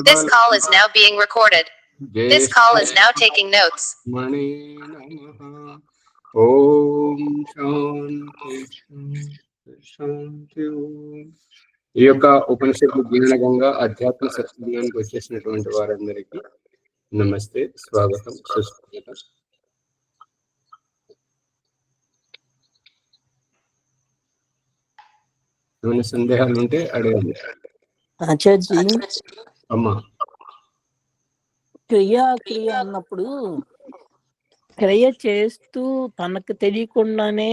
This call is now being recorded. This call is now taking notes. మణి నమః. ఓం శాంతి శాంతి ఓం. ఈ యొక్క ఉపనిషత్తు జ్ఞానగంగా అధ్యాత్మ సత్సంగానికి వచ్చేసినటువంటి వారందరికీ నమస్తే, స్వాగతం, సుస్వాగతం. ఏమైనా సందేహాలు ఉంటే అడగండి. ఆచార్జీ, అమ్మా, క్రియ అన్నప్పుడు క్రియ చేస్తూ తనకు తెలియకుండానే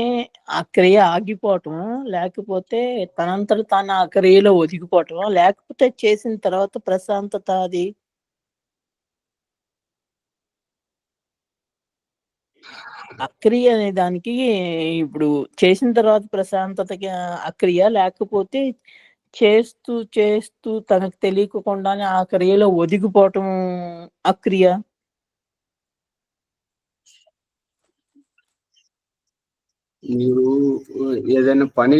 ఆ క్రియ ఆగిపోవటం, లేకపోతే తనంతట తాను ఆ క్రియలో ఒదిగిపోవటం, లేకపోతే చేసిన తర్వాత ప్రశాంతత అది అక్రియ అనే దానికి ఇప్పుడు చేసిన తర్వాత ప్రశాంతతకి అక్రియ, లేకపోతే చేస్తూ చేస్తూ తనకు తెలియకుండానే ఆ క్రియలో ఒదిగిపోవటం అక్రియ. మీరు ఏదైనా పని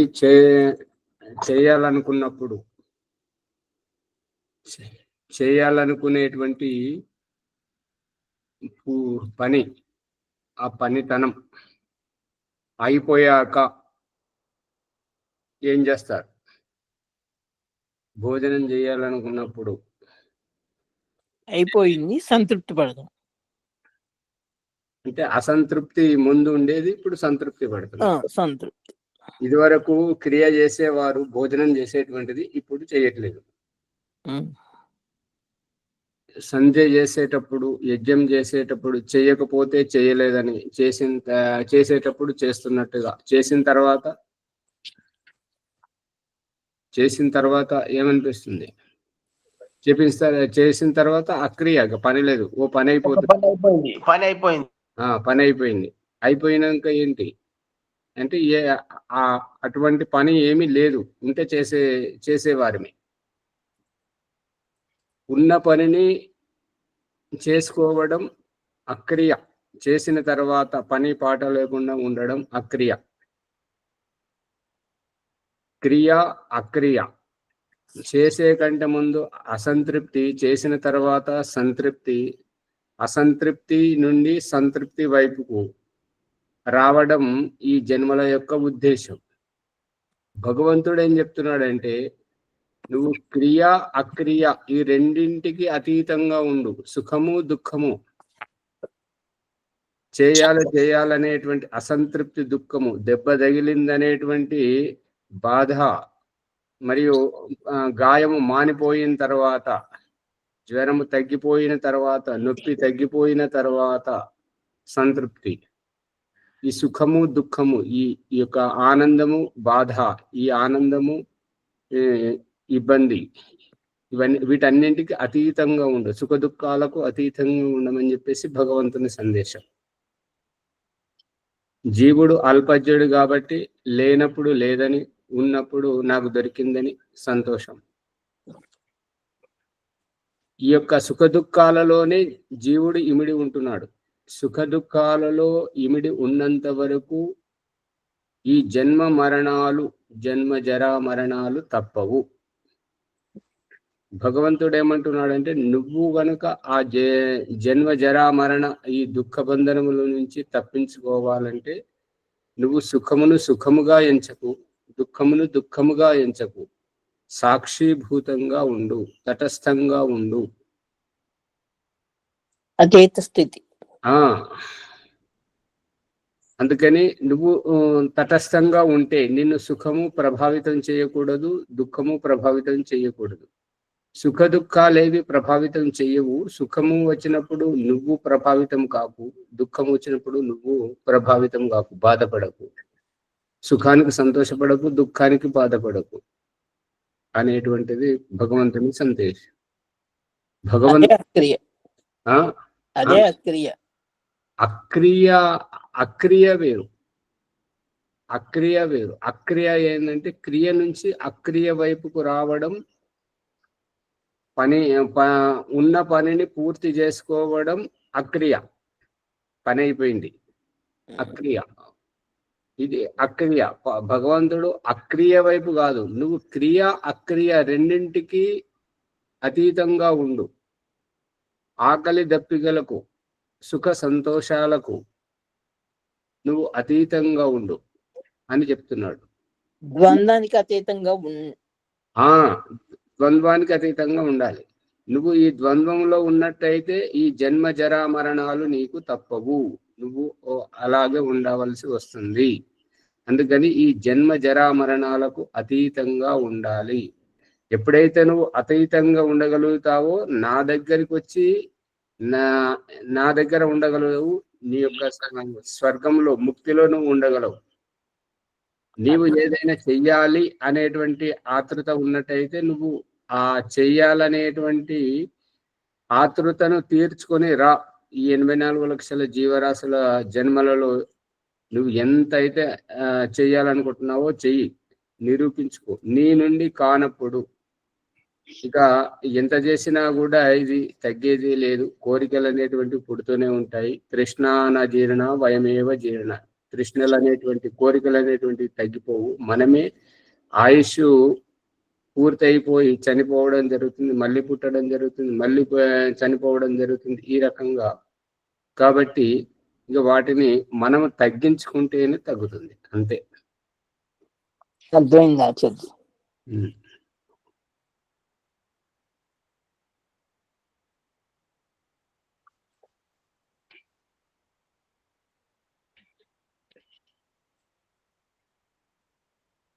చేయాలనుకునేటువంటి పని, ఆ పనితనం అయిపోయాక ఏం చేస్తారు? భోజనం చేయాలనుకున్నప్పుడు అయిపోయింది, సంతృప్తి పడదాం. అంటే అసంతృప్తి ముందు ఉండేది, ఇప్పుడు సంతృప్తి పడుతుంది. సంతృప్తి. ఇదివరకు క్రియ చేసేవారు భోజనం చేసేటువంటిది ఇప్పుడు చేయట్లేదు. సంధ్య చేసేటప్పుడు, యజ్ఞం చేసేటప్పుడు చేయకపోతే చేయలేదని, చేసేటప్పుడు చేస్తున్నట్టుగా, చేసిన తర్వాత ఏమనిపిస్తుంది? చేసిన తర్వాత అక్రియ, పని లేదు, ఓ పని అయిపోతుంది, పని అయిపోయింది. అయిపోయినాక ఏంటి అంటే అటువంటి పని ఏమీ లేదు, ఉంటే చేసేవారిని. ఉన్న పనిని చేసుకోవడం అక్రియ, చేసిన తర్వాత పని పాట లేకుండా ఉండడం అక్రియ. క్రియ అక్రియ. చేసే కంటే ముందు అసంతృప్తి, చేసిన తర్వాత సంతృప్తి, అసంతృప్తి నుండి సంతృప్తి వైపుకు రావడం ఈ జన్మల యొక్క ఉద్దేశం. భగవంతుడు ఏం చెప్తున్నాడంటే, నువ్వు క్రియ అక్రియ ఈ రెండింటికి అతీతంగా ఉండు. సుఖము దుఃఖము, చేయాలనేటువంటి అసంతృప్తి, దుఃఖము, దెబ్బ తగిలిందనేటువంటి బాధ, మరియు గాయము మానిపోయిన తర్వాత, జ్వరము తగ్గిపోయిన తర్వాత, నొప్పి తగ్గిపోయిన తర్వాత సంతృప్తి. ఈ సుఖము దుఃఖము, ఈ యొక్క ఆనందము బాధ, ఈ ఆనందము ఇబ్బంది, వీటన్నింటికి అతీతంగా ఉండు, సుఖ దుఃఖాలకు అతీతంగా ఉండమని చెప్పేసి భగవంతుని సందేశం. జీవుడు అల్పజ్ఞుడు కాబట్టి లేనప్పుడు లేదని, ఉన్నప్పుడు నాకు దొరికిందని సంతోషం. ఈ యొక్క సుఖ దుఃఖాలలోనే జీవుడు ఇమిడి ఉంటున్నాడు. సుఖ దుఃఖాలలో ఇమిడి ఉన్నంత వరకు ఈ జన్మ జరా మరణాలు తప్పవు. భగవంతుడు ఏమంటున్నాడంటే, నువ్వు గనుక ఆ జన్మ జరా మరణ ఈ దుఃఖ బంధనముల నుంచి తప్పించుకోవాలంటే నువ్వు సుఖమును సుఖముగా ఎంచకు, దుఃఖమును దుఃఖముగా ఎంచకు, సాక్షిభూతంగా ఉండు, తటస్థంగా ఉండు, అచేత స్థితి. అందుకని నువ్వు తటస్థంగా ఉంటే నిన్ను సుఖము ప్రభావితం చేయకూడదు, దుఃఖము ప్రభావితం చేయకూడదు. సుఖ దుఃఖాలేవి ప్రభావితం చెయ్యవు. సుఖము వచ్చినప్పుడు నువ్వు ప్రభావితం కాకు, దుఃఖం వచ్చినప్పుడు నువ్వు ప్రభావితం కాకు, బాధపడకు. సుఖానికి సంతోషపడకు, దుఃఖానికి బాధపడకు అనేటువంటిది భగవంతుని సందేశం. అక్రియ వేరు. అక్రియ ఏంటంటే క్రియ నుంచి అక్రియ వైపుకు రావడం, ఉన్న పనిని పూర్తి చేసుకోవడం అక్రియ. పని అయిపోయింది, అక్రియ. ఇది అక్రియ. భగవంతుడు అక్రియ వైపు కాదు, నువ్వు క్రియ అక్రియ రెండింటికి అతీతంగా ఉండు. ఆకలి దప్పికలకు సుఖ సంతోషాలకు నువ్వు అతీతంగా ఉండు అని చెప్తున్నాడు. ద్వంద్వానికి అతీతంగా ద్వంద్వానికి అతీతంగా ఉండాలి. నువ్వు ఈ ద్వంద్వంలో ఉన్నట్టయితే ఈ జన్మ జరా మరణాలు నీకు తప్పవు, నువ్వు అలాగే ఉండవలసి వస్తుంది. అందుకని ఈ జన్మ జరా మరణాలకు అతీతంగా ఉండాలి. ఎప్పుడైతే నువ్వు అతీతంగా ఉండగలుగుతావో నా దగ్గరికి వచ్చి నా దగ్గర ఉండగలవు. నీ యొక్క స్వర్గంలో ముక్తిలో నువ్వు ఉండగలవు. నీవు ఏదైనా చెయ్యాలి అనేటువంటి ఆతృత ఉన్నట్టయితే నువ్వు ఆ చెయ్యాలనేటువంటి ఆతృతను తీర్చుకొని రా. ఈ 84 లక్షల జీవరాశుల జన్మలలో నువ్వు ఎంతైతే చెయ్యాలనుకుంటున్నావో చెయ్యి, నిరూపించుకో. నీ నుండి కానప్పుడు ఇక ఎంత చేసినా కూడా ఇది తగ్గేది లేదు. కోరికలు అనేటువంటి పుడుతూనే ఉంటాయి. తృష్ణాన జీర్ణ వయమేవ జీర్ణ. తృష్ణలు అనేటువంటి కోరికలు అనేటువంటి తగ్గిపోవు. మనమే ఆయుష్ పూర్తయిపోయి చనిపోవడం జరుగుతుంది, మళ్ళీ పుట్టడం జరుగుతుంది, మళ్ళీ చనిపోవడం జరుగుతుంది, ఈ రకంగా. కాబట్టి ఇక వాటిని మనం తగ్గించుకుంటేనే తగ్గుతుంది, అంతే. అర్థమైంది ఆచార్య.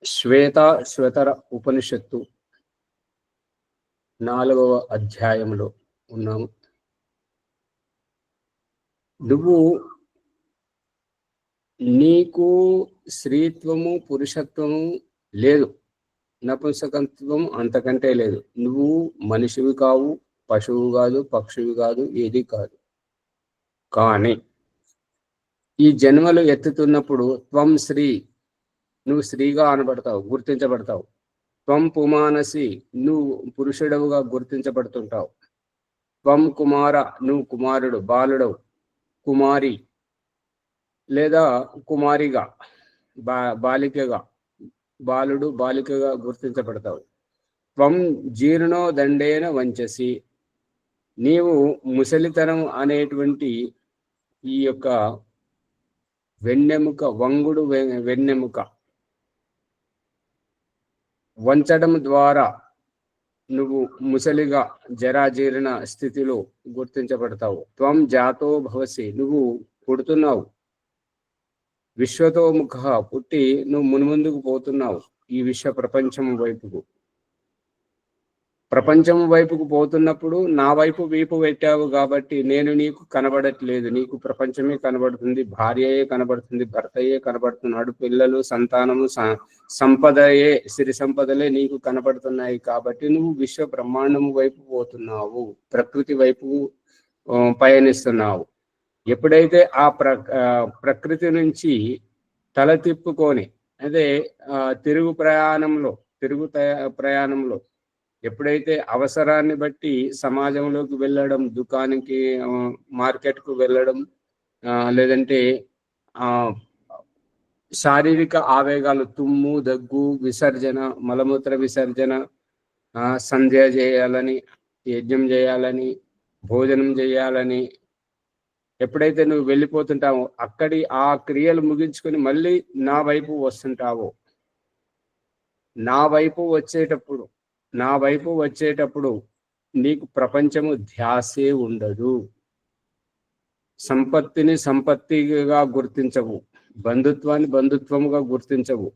శ్వేతర ఉపనిషత్తు 4వ అధ్యాయంలో ఉన్నాము. నువ్వు నీకు స్త్రీత్వము పురుషత్వము లేదు, నపుంసకత్వం అంతకంటే లేదు. నువ్వు మనిషివి కావు, పశువు కాదు, పక్షువి కాదు, ఏది కాదు. కానీ ఈ జన్మలు ఎత్తుతున్నప్పుడు త్వం శ్రీ, నువ్వు స్త్రీగా అనబడతావు, గుర్తించబడతావు. త్వం పుమానసి, నువ్వు పురుషుడవుగా గుర్తించబడుతుంటావు. త్వం కుమార, నువ్వు కుమారుడు, బాలుడవు. కుమారి లేదా కుమారిగా, బాలికగా, బాలుడు బాలికగా గుర్తించబడతావు. త్వం జీర్ణో దండేన వంచసి, నీవు ముసలితనం అనేటువంటి ఈ యొక్క వెన్నెముక, వంగుడు వెన్నెముక వంచడం ద్వారా నువ్వు ముసలిగా జరాజీర్ణ స్థితిలో గుర్తించబడతావు. త్వం జాతో భవసి, నువ్వు పుడుతున్నావు. విశ్వతోముఖ, పుట్టి నువ్వు మున్ముందుకు పోతున్నావు ఈ విశ్వ ప్రపంచం వైపుకు. ప్రపంచం వైపుకు పోతున్నప్పుడు నా వైపు వీపు పెట్టావు కాబట్టి నేను నీకు కనబడట్లేదు. నీకు ప్రపంచమే కనబడుతుంది, భార్యయే కనబడుతుంది, భర్తయే కనబడుతున్నాడు, పిల్లలు, సంతానము, సంపదయే, సిరి సంపదలే నీకు కనబడుతున్నాయి. కాబట్టి నువ్వు విశ్వ బ్రహ్మాండము వైపు పోతున్నావు, ప్రకృతి వైపు పయనిస్తున్నావు. ఎప్పుడైతే ఆ ప్రకృతి నుంచి తల తిప్పుకొని, అదే తిరుగు ప్రయాణంలో ఎప్పుడైతే అవసరాన్ని బట్టి సమాజంలోకి వెళ్ళడం, దుకాణానికి, మార్కెట్కు వెళ్ళడం, లేదంటే శారీరక ఆవేగాలు, తుమ్ము, దగ్గు, విసర్జన, మలమూత్ర విసర్జన, సంధ్య చేయాలని, యజ్ఞం చేయాలని, భోజనం చేయాలని ఎప్పుడైతే నువ్వు వెళ్ళిపోతుంటావో, అక్కడి ఆ క్రియలు ముగించుకొని మళ్ళీ నా వైపు వస్తుంటావో, నా వైపు వచ్చేటప్పుడు నీకు ప్రపంచము ధ్యాసే ఉండదు. సంపత్తిని సంపత్తిగా గుర్తించవు, బంధుత్వాన్ని బంధుత్వముగా గుర్తించవు.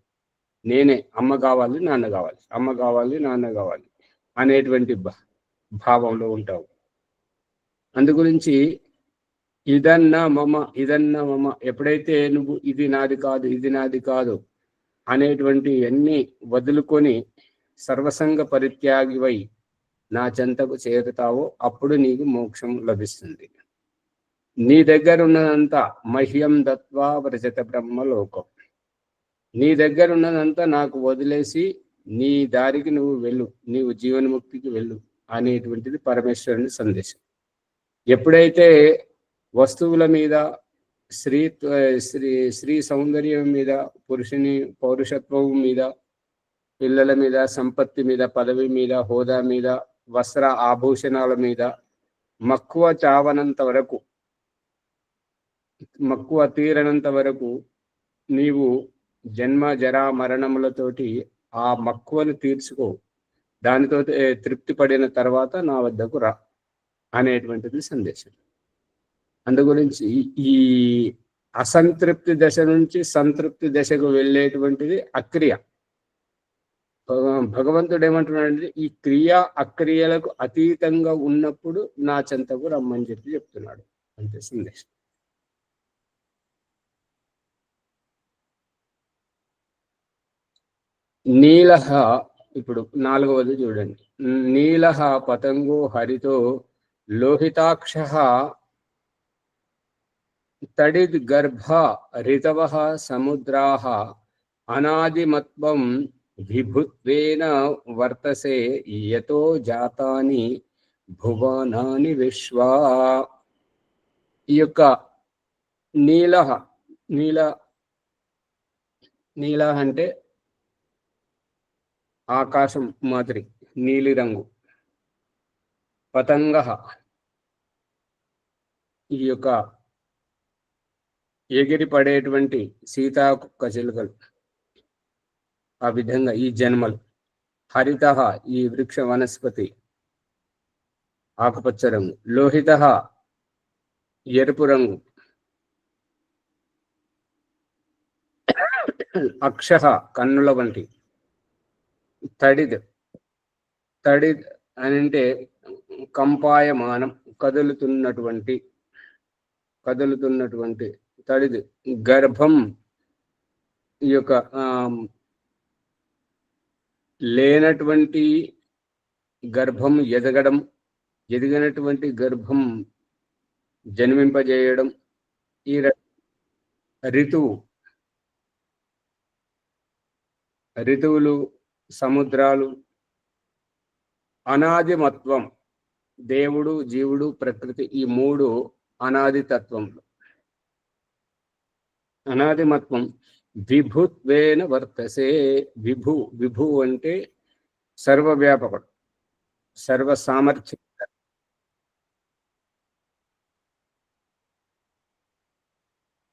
నేనే అమ్మ కావాలి, నాన్న కావాలి, అమ్మ కావాలి, నాన్న కావాలి అనేటువంటి భావంలో ఉంటావు. అందుగురించి ఇదన్నా మమ ఎప్పుడైతే నువ్వు ఇది నాది కాదు అనేటువంటి అన్ని వదులుకొని సర్వసంగ పరిత్యాగివై నా చెంతకు చేరుతావో అప్పుడు నీకు మోక్షం లభిస్తుంది. నీ దగ్గర ఉన్నదంతా మహ్యం దత్వా వ్రజత బ్రహ్మలోకం. నీ దగ్గర ఉన్నదంతా నాకు వదిలేసి నీ దారికి నువ్వు వెళ్ళు, నీవు జీవన్ముక్తికి వెళ్ళు అనేటువంటిది పరమేశ్వరుని సందేశం. ఎప్పుడైతే వస్తువుల మీద, స్త్రీ స్త్రీ సౌందర్యం మీద, పురుషుని పౌరుషత్వం మీద, పిల్లల మీద, సంపత్తి మీద, పదవి మీద, హోదా మీద, వస్త్ర ఆభూషణాల మీద మక్కువ చావనంత వరకు, మక్కువ తీరనంత వరకు నీవు జన్మ జరా మరణములతోటి ఆ మక్కువను తీర్చుకో, దానితో తృప్తి పడిన తర్వాత నా వద్దకు రా అనేటువంటిది సందేశం. అందు గురించి ఈ అసంతృప్తి దశ నుంచి సంతృప్తి దశకు వెళ్ళేటువంటిది అక్రియ. భగవంతుడు ఏమంటున్నాడంటే ఈ క్రియ అక్రియలకు అతీతంగా ఉన్నప్పుడు నా చెంతకు రమ్మని చెప్తున్నాడు. అంతే సందేశం. నీలహ, ఇప్పుడు 4వది చూడండి. నీలహ పతంగో హరితో లోహితాక్ష తడిద్ గర్భ రితవ సముద్రాః అనాదిమత్వం విభుత్వేన వర్తసే యతో జాతాని భువనాని విశ్వా. ఈ యొక్క నీల అంటే ఆకాశం మాదిరి నీలి రంగు. పతంగ ఈ యొక్క ఎగిరి పడేటువంటి సీతాకుక్క చిలుకలు, ఆ విధంగా ఈ జన్మలు. హరిత ఈ వృక్ష వనస్పతి ఆకుపచ్చ రంగు. లోహిత ఎరుపు రంగు. అక్ష కన్నుల వంటి. తడిద్ అని అంటే కంపాయమానం, కదులుతున్నటువంటి తడిద్. గర్భం ఈ యొక్క లేనటువంటి గర్భం ఎదగడం, ఎదిగినటువంటి గర్భం జన్మింపజేయడం. ఈ ఋతువులు, సముద్రాలు. అనాదిమత్వం, దేవుడు, జీవుడు, ప్రకృతి, ఈ 3 అనాది తత్వంలో. అనాదిమత్వం విభుత్వేన వర్తసే. విభు అంటే సర్వవ్యాపకుడు, సర్వ సామర్థ్యం.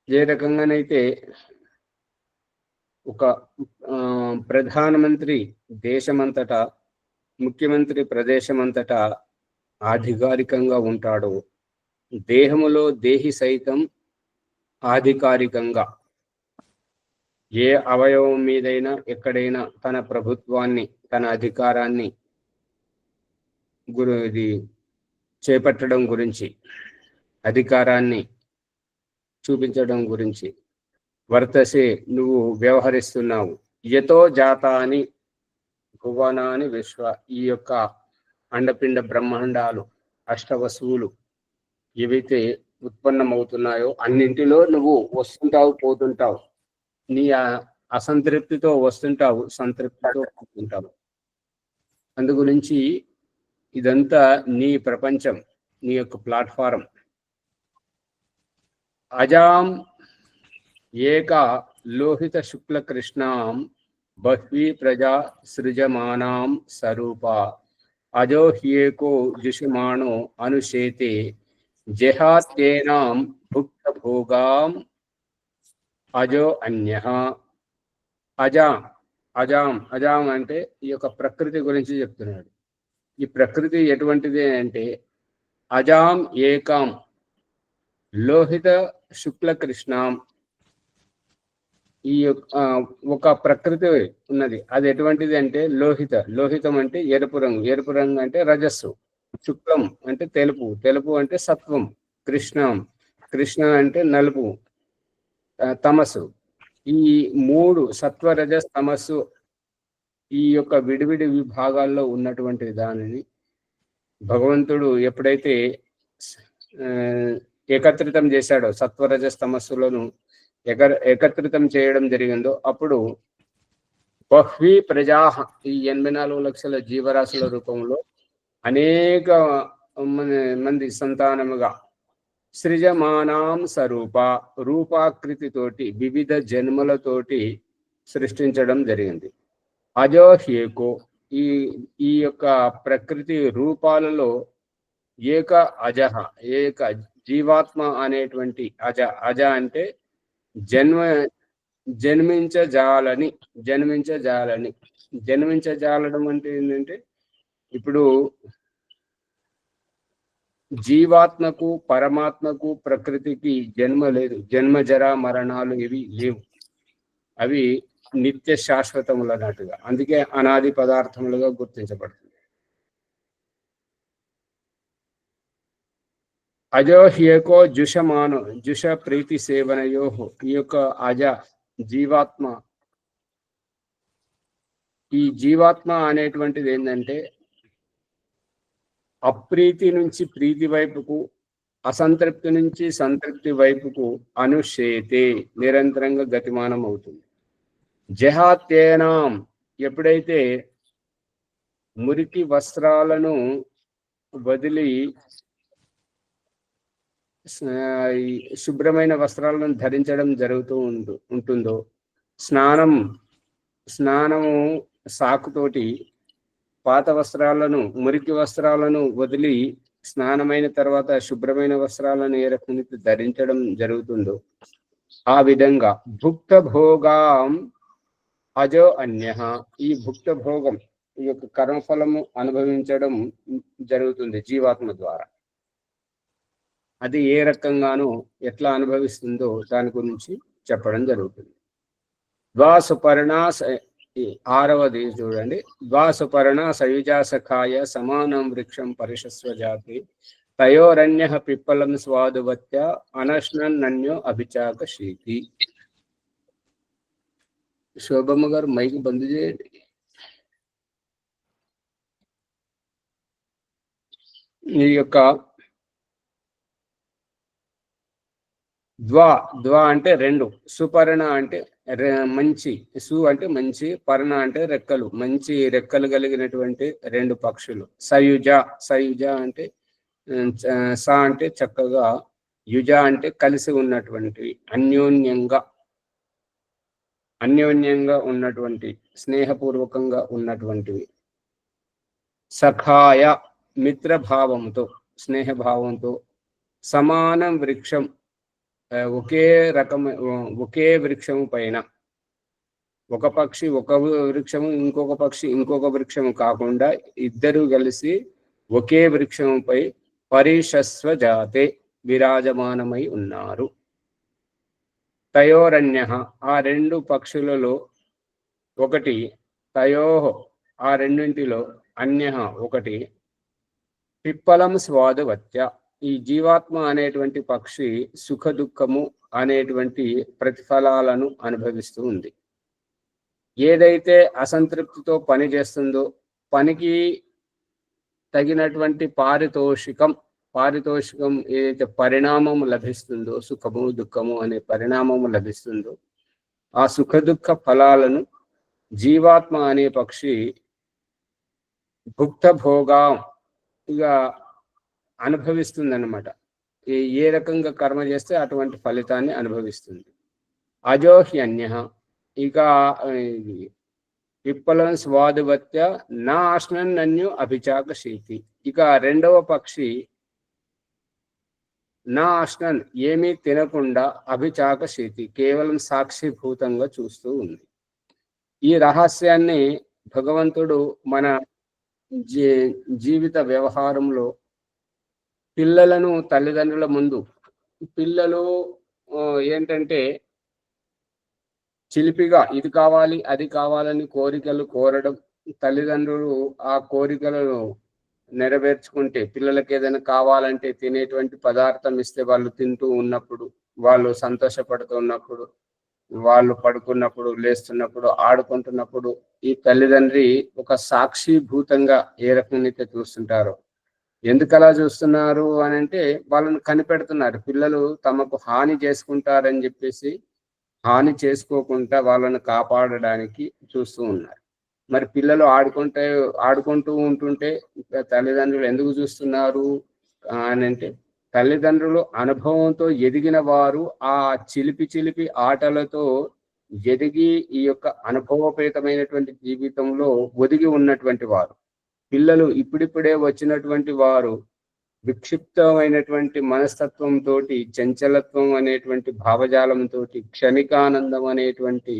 ఏ రకంగానైతే ఒక ప్రధానమంత్రి దేశమంతటా, ముఖ్యమంత్రి ప్రదేశమంతటా ఆధికారికంగా ఉంటాడు, దేహములో దేహి సైతం ఆధికారికంగా ఏ అవయవం మీదైనా ఎక్కడైనా తన ప్రభుత్వాన్ని, తన అధికారాన్ని చేపట్టడం గురించి, అధికారాన్ని చూపించడం గురించి వర్తసే నువ్వు వ్యవహరిస్తున్నావు. యతో జాతాని భువనాని విశ్వ. ఈ యొక్క అండపిండ బ్రహ్మాండాలు, అష్టవసువులు ఏవైతే ఉత్పన్నమవుతున్నాయో అన్నింటిలో నువ్వు వస్తుంటావు, పోతుంటావు. నీ అసంతృప్తితో వస్తుంటావు, సంతృప్తితో పోతుంటావు. అందు గురించి ఇదంతా నీ ప్రపంచం, నీ యొక్క ప్లాట్ఫారం. అజాం ఏక లోహిత శుక్ల కృష్ణాం బహ్వీ ప్రజా సృజమానాం స్వరూప. అజో హ్యేకో జుషమాణో అనుశేతే జహాత్యేనాం భుక్త భోగాం అజో అన్యః. అజాం అంటే ఈ యొక్క ప్రకృతి గురించి చెప్తున్నాడు. ఈ ప్రకృతి ఎటువంటిది అంటే అజాం ఏకాం లోహిత శుక్ల కృష్ణాం. ఈ ఒక ప్రకృతి ఉన్నది, అది ఎటువంటిది అంటే లోహితం అంటే ఎరుపు రంగు, ఎరుపు రంగు అంటే రజస్సు, శుక్లం అంటే తెలుపు, తెలుపు అంటే సత్వం, కృష్ణ అంటే నలుపు, తమస్సు. ఈ 3 సత్వ, రజస్, తమస్సు ఈ యొక్క విడివిడి విభాగాల్లో ఉన్నటువంటి దానిని భగవంతుడు ఎప్పుడైతే ఏకత్రితం చేశాడో, సత్వ, రజస్, తమస్సులను ఏకత్రితం చేయడం జరిగిందో, అప్పుడు బహ్వీ ప్రజా, ఈ 84 లక్షల జీవరాశుల రూపంలో అనేక మంది సంతానముగా సృజమానాం స్వరూప, రూపాకృతితోటి వివిధ జన్మలతోటి సృష్టించడం జరిగింది. అజో హ్యేకో, ఈ ఈ యొక్క ప్రకృతి రూపాలలో ఏక అజహ, ఏక జీవాత్మ అనేటువంటి అజ. అజ అంటే జన్మించజాలని. జన్మించజాలడం అంటే ఏంటంటే, ఇప్పుడు జీవాత్మకు పరమాత్మకు ప్రకృతికి జన్మ లేదు. జన్మ జర మరణాలు ఇవి లేవు. అవి నిత్య శాశ్వతములు అన్నట్టుగా, అందుకే అనాది పదార్థములుగా గుర్తించబడుతుంది. అజో హ్యేకో జుషమానో, జుష ప్రీతి సేవనయో, ఈ యొక్క అజ జీవాత్మ, ఈ జీవాత్మ అనేటువంటిది ఏంటంటే అప్రీతి నుంచి ప్రీతి వైపుకు, అసంతృప్తి నుంచి సంతృప్తి వైపుకు అనుషేతే, నిరంతరంగా గతిమానం అవుతుంది. జహాత్యేనాం, ఎప్పుడైతే మురికి వస్త్రాలను వదిలి శుభ్రమైన వస్త్రాలను ధరించడం జరుగుతూ ఉంటుందో, స్నానము సాకుతోటి పాత వస్త్రాలను, మురికి వస్త్రాలను వదిలి స్నానమైన తర్వాత శుభ్రమైన వస్త్రాలను ఏ రకంగా ధరించడం జరుగుతుందో, ఆ విధంగా భుక్త భోగాం అజో అన్యః, ఈ భుక్త భోగం, ఈ యొక్క కర్మఫలము అనుభవించడం జరుగుతుంది జీవాత్మ ద్వారా. అది ఏ రకంగానూ ఎట్లా అనుభవిస్తుందో దాని గురించి చెప్పడం జరుగుతుంది. ద్వాసుపర్ణ, ఆరవది చూడండి. ద్వాసుపర్ణ సయుజా సఖాయ సమానం వృక్షం పరిషస్వ జాతి తయోరణ్య పిప్పలం స్వాదువత్య అనశ్నన్యో అభిచాక శీతి. శోభమ్మ గారు మైక్ బంద్ చేయండి. ఈ యొక్క ద్వా అంటే రెండు, సుపర్ణ అంటే మంచి, సు అంటే మంచి, పర్ణ అంటే రెక్కలు, మంచి రెక్కలు కలిగినటువంటి రెండు పక్షులు. సయుజ అంటే స అంటే చక్కగా, యుజ అంటే కలిసి ఉన్నటువంటి, అన్యోన్యంగా ఉన్నటువంటి, స్నేహపూర్వకంగా ఉన్నటువంటివి. సఖాయ మిత్రభావంతో, స్నేహభావంతో. సమానం వృక్షం, ఒకే వృక్షము పైన, ఒక పక్షి ఒక వృక్షము, ఇంకొక పక్షి ఇంకొక వృక్షము కాకుండా ఇద్దరు కలిసి ఒకే వృక్షముపై పరిషస్వ జాతే విరాజమానమై ఉన్నారు. తయోరణ్య, ఆ రెండు పక్షులలో ఒకటి, తయోహో ఆ రెండింటిలో, అన్య ఒకటి, పిప్పలం స్వాదువత్య, ఈ జీవాత్మ అనేటువంటి పక్షి సుఖ దుఃఖము అనేటువంటి ప్రతిఫలాలను అనుభవిస్తూ ఉంది. ఏదైతే అసంతృప్తితో పని చేస్తుందో, పనికి తగినటువంటి పారితోషికం ఏదైతే పరిణామము లభిస్తుందో, సుఖము దుఃఖము అనే పరిణామము లభిస్తుందో, ఆ సుఖ దుఃఖ ఫలాలను జీవాత్మ అనే పక్షి భుక్త భోగాగా అనుభవిస్తుంది అన్నమాట. ఏ రకంగా కర్మ చేస్తే అటువంటి ఫలితాన్ని అనుభవిస్తుంది. అజోహ్యన్య, ఇక పిప్పలం స్వాదువత్య నా అశ్నన్యు అభిచాక శీతి, ఇక రెండవ పక్షి నా అశ్నన్ ఏమీ తినకుండా, అభిచాక శీతి కేవలం సాక్షిభూతంగా చూస్తూ ఉంది. ఈ రహస్యాన్ని భగవంతుడు మన జీవిత వ్యవహారంలో పిల్లలను తల్లిదండ్రుల ముందు, పిల్లలు ఏంటంటే చిలిపిగా ఇది కావాలి అది కావాలని కోరికలు కోరడం, తల్లిదండ్రులు ఆ కోరికలను నెరవేర్చుకుంటే, పిల్లలకి ఏదైనా కావాలంటే తినేటువంటి పదార్థం ఇస్తే వాళ్ళు తింటూ ఉన్నప్పుడు, వాళ్ళు సంతోషపడుతున్నప్పుడు, వాళ్ళు పడుకున్నప్పుడు, లేస్తున్నప్పుడు, ఆడుకుంటున్నప్పుడు ఈ తల్లిదండ్రి ఒక సాక్షిభూతంగా ఏ రకంగా చూస్తుంటారో. ఎందుకు అలా చూస్తున్నారు అని అంటే, వాళ్ళని కనిపెడుతున్నారు. పిల్లలు తమకు హాని చేసుకుంటారని చెప్పేసి హాని చేసుకోకుండా వాళ్ళని కాపాడడానికి చూస్తూ ఉన్నారు. మరి పిల్లలు ఆడుకుంటూ ఉంటుంటే తల్లిదండ్రులు ఎందుకు చూస్తున్నారు అని అంటే, తల్లిదండ్రులు అనుభవంతో ఎదిగిన వారు ఆ చిలిపి ఆటలతో ఎదిగి ఈ యొక్క అనుభవపేతమైనటువంటి జీవితంలో ఒదిగి ఉన్నటువంటి వారు. పిల్లలు ఇప్పుడిప్పుడే వచ్చినటువంటి వారు విక్షిప్తమైనటువంటి మనస్తత్వంతో, చంచలత్వం అనేటువంటి భావజాలంతో, క్షణికానందం అనేటువంటి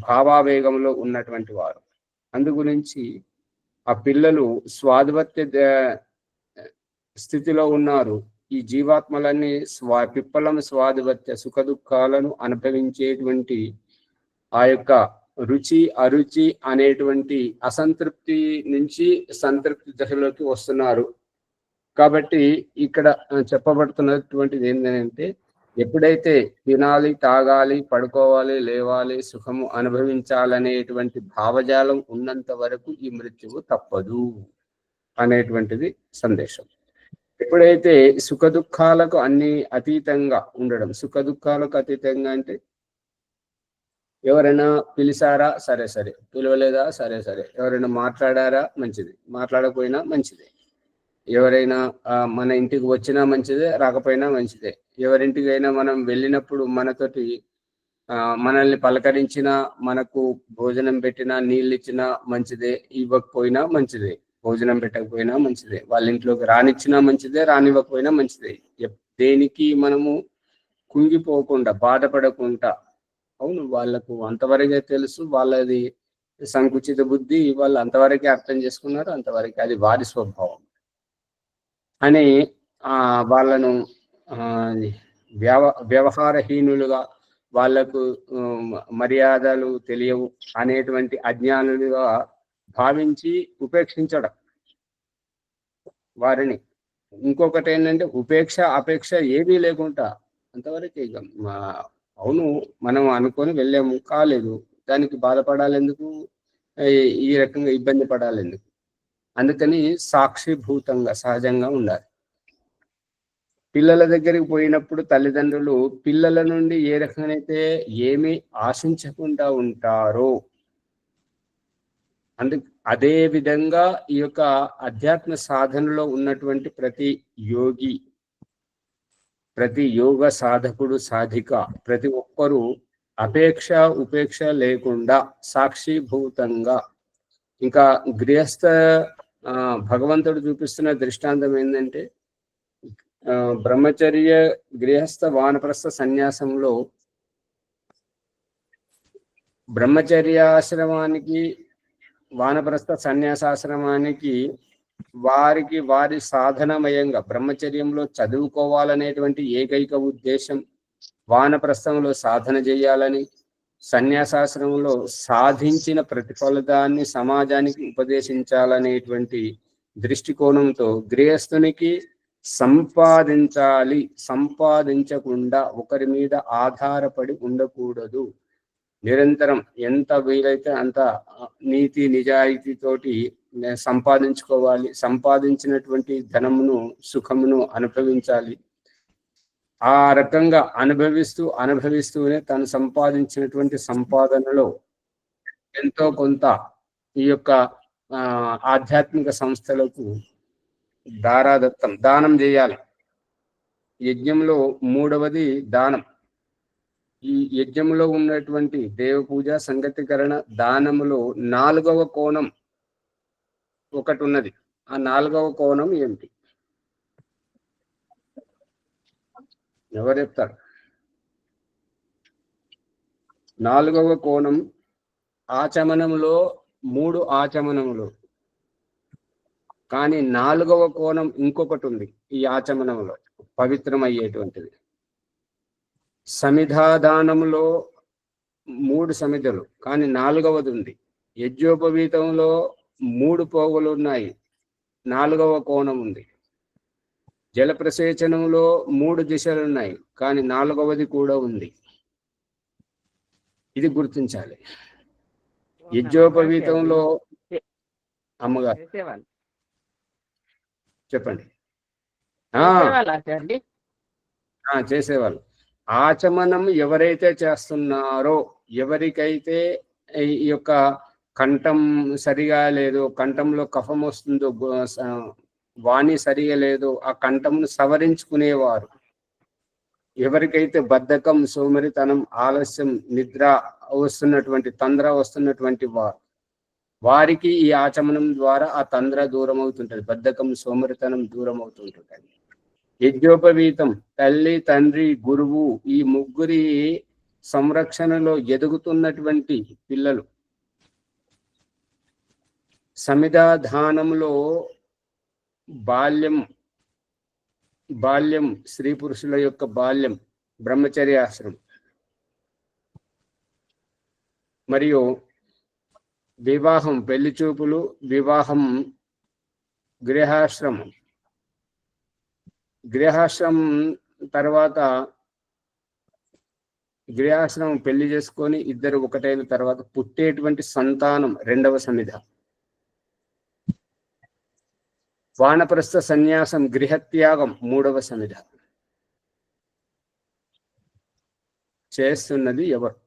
భావావేగంలో ఉన్నటువంటి వారు. అందు గురించి ఆ పిల్లలు స్వాధిపత్య స్థితిలో ఉన్నారు. ఈ జీవాత్మలన్నీ పిప్పలం స్వాధిపత్య సుఖ దుఃఖాలను అనుభవించేటువంటి ఆ యొక్క రుచి అరుచి అనేటువంటి అసంతృప్తి నుంచి సంతృప్తి దశలోకి వస్తున్నారు. కాబట్టి ఇక్కడ చెప్పబడుతున్నటువంటిది ఏంటంటే, ఎప్పుడైతే తినాలి, తాగాలి, పడుకోవాలి, లేవాలి, సుఖము అనుభవించాలనేటువంటి భావజాలం ఉన్నంత వరకు ఈ మృత్యువు తప్పదు అనేటువంటిది సందేశం. ఎప్పుడైతే సుఖ దుఃఖాలకు అన్ని అతీతంగా ఉండడం, సుఖ దుఃఖాలకు అతీతంగా అంటే ఎవరైనా పిలిచారా సరే సరే, పిలవలేదా సరే సరే, ఎవరైనా మాట్లాడారా మంచిది, మాట్లాడకపోయినా మంచిదే, ఎవరైనా మన ఇంటికి వచ్చినా మంచిదే, రాకపోయినా మంచిదే, ఎవరింటికి అయినా మనం వెళ్ళినప్పుడు మనతోటి మనల్ని పలకరించినా, మనకు భోజనం పెట్టినా, నీళ్ళు ఇచ్చినా మంచిదే, ఇవ్వకపోయినా మంచిదే, భోజనం పెట్టకపోయినా మంచిదే, వాళ్ళ ఇంట్లోకి రానిచ్చినా మంచిదే, రానివ్వకపోయినా మంచిదే. దేనికి మనము కుంగిపోకుండా, బాధపడకుండా, అవును వాళ్ళకు అంతవరకే తెలుసు, వాళ్ళది సంకుచిత బుద్ధి, వాళ్ళు అంతవరకే అర్థం చేసుకున్నారు, అంతవరకే అది వారి స్వభావం అని వాళ్ళను వ్యవహారహీనులుగా, వాళ్లకు మర్యాదలు తెలియవు అనేటువంటి అజ్ఞానులుగా భావించి ఉపేక్షించడం వారిని. ఇంకొకటి ఏంటంటే ఉపేక్ష అపేక్ష ఏమీ లేకుండా అంతవరకే. ఇక అవును మనం అనుకొని వెళ్ళాము, కాలేదు, దానికి బాధపడాలి ఎందుకు, ఈ రకంగా ఇబ్బంది పడాలి ఎందుకు? అందుకని సాక్షిభూతంగా సహజంగా ఉండాలి. పిల్లల దగ్గరికి పోయినప్పుడు తల్లిదండ్రులు పిల్లల నుండి ఏ రకంగానైతే ఏమీ ఆశించకుండా ఉంటారో అదే విధంగా ఈ యొక్క అధ్యాత్మ సాధనలో ఉన్నటువంటి ప్రతి యోగి, ప్రతి యోగ సాధకుడు, సాధిక, ప్రతి ఒక్కరూ అపేక్ష ఉపేక్ష లేకుండా సాక్షిభూతంగా. ఇంకా గృహస్థ భగవంతుడు చూపిస్తున్న దృష్టాంతం ఏంటంటే, బ్రహ్మచర్య గృహస్థ వానప్రస్థ సన్యాసంలో బ్రహ్మచర్యాశ్రమానికి వానప్రస్థ సన్యాసాశ్రమానికి వారికి వారి సాధనమయంగా బ్రహ్మచర్యంలో చదువుకోవాలనేటువంటి ఏకైక ఉద్దేశం, వానప్రస్థంలో సాధన చేయాలని, సన్యాసాశ్రమంలో సాధించిన ప్రతిఫలదాన్ని సమాజానికి ఉపదేశించాలనేటువంటి దృష్టికోణంతో గృహస్థునికి సంపాదించాలి, సంపాదించకుండా ఒకరి మీద ఆధారపడి ఉండకూడదు, నిరంతరం ఎంత వీలైతే అంత నీతి నిజాయితీతోటి సంపాదించుకోవాలి, సంపాదించినటువంటి ధనమును సుఖమును అనుభవించాలి. ఆ రకంగా అనుభవిస్తూనే తను సంపాదించినటువంటి సంపాదనలో ఎంతో కొంత ఈ యొక్క ఆధ్యాత్మిక సంస్థలకు దానం చేయాలి. యజ్ఞంలో మూడవది దానం. ఈ యజ్ఞంలో ఉన్నటువంటి దేవ పూజ, సంగతికరణ, దానములో 4వ కోణం ఒకటి ఉన్నది. ఆ 4వ కోణం ఏమిటి? ఎవరు చెప్తారు? 4వ కోణం ఆచమనములో 3 ఆచమనములు, కానీ 4వ కోణం ఇంకొకటి ఉంది. ఈ ఆచమనంలో పవిత్రమయ్యేటువంటిది సమిధాదానములో 3 సమిధలు, కానీ 4వది ఉంది. యజ్ఞోపవీతంలో 3 పోగులు ఉన్నాయి, 4వ కోణం ఉంది. జలప్రసేచనంలో 3 దిశలు ఉన్నాయి, కానీ 4వది కూడా ఉంది. ఇది గుర్తించాలి. యజ్ఞోపవీతంలో అమ్మగారు చెప్పండి. చేసేవాళ్ళు. ఆచమనం ఎవరైతే చేస్తున్నారో, ఎవరికైతే ఈ యొక్క కంఠం సరిగా లేదు, కంఠంలో కఫం వస్తుందో, వాణి సరిగా లేదో ఆ కంఠమును సవరించుకునేవారు. ఎవరికైతే బద్ధకం, సోమరితనం, ఆలస్యం, నిద్ర వస్తున్నటువంటి తంద్ర వస్తున్నటువంటి వారికి ఈ ఆచమనం ద్వారా ఆ తంద్ర దూరం అవుతుంటది, బద్ధకం, సోమరితనం దూరం అవుతుంటుంది. యజ్ఞోపవీతం, తల్లి, తండ్రి, గురువు, ఈ ముగ్గురి సంరక్షణలో ఎదుగుతున్నటువంటి పిల్లలు. సమిధాధానంలో బాల్యం స్త్రీ పురుషుల యొక్క బాల్యం బ్రహ్మచర్యాశ్రమం, మరియు వివాహం పెళ్లి చూపులు, వివాహం గృహాశ్రమం. తర్వాత గృహాశ్రమం పెళ్లి చేసుకొని ఇద్దరు ఒకటైన తర్వాత పుట్టేటువంటి సంతానం రెండవ సమిధ. వానప్రస్థ సన్యాసం, గృహత్యాగం మూడవ సమిధ. చేస్తున్నది ఎవరు?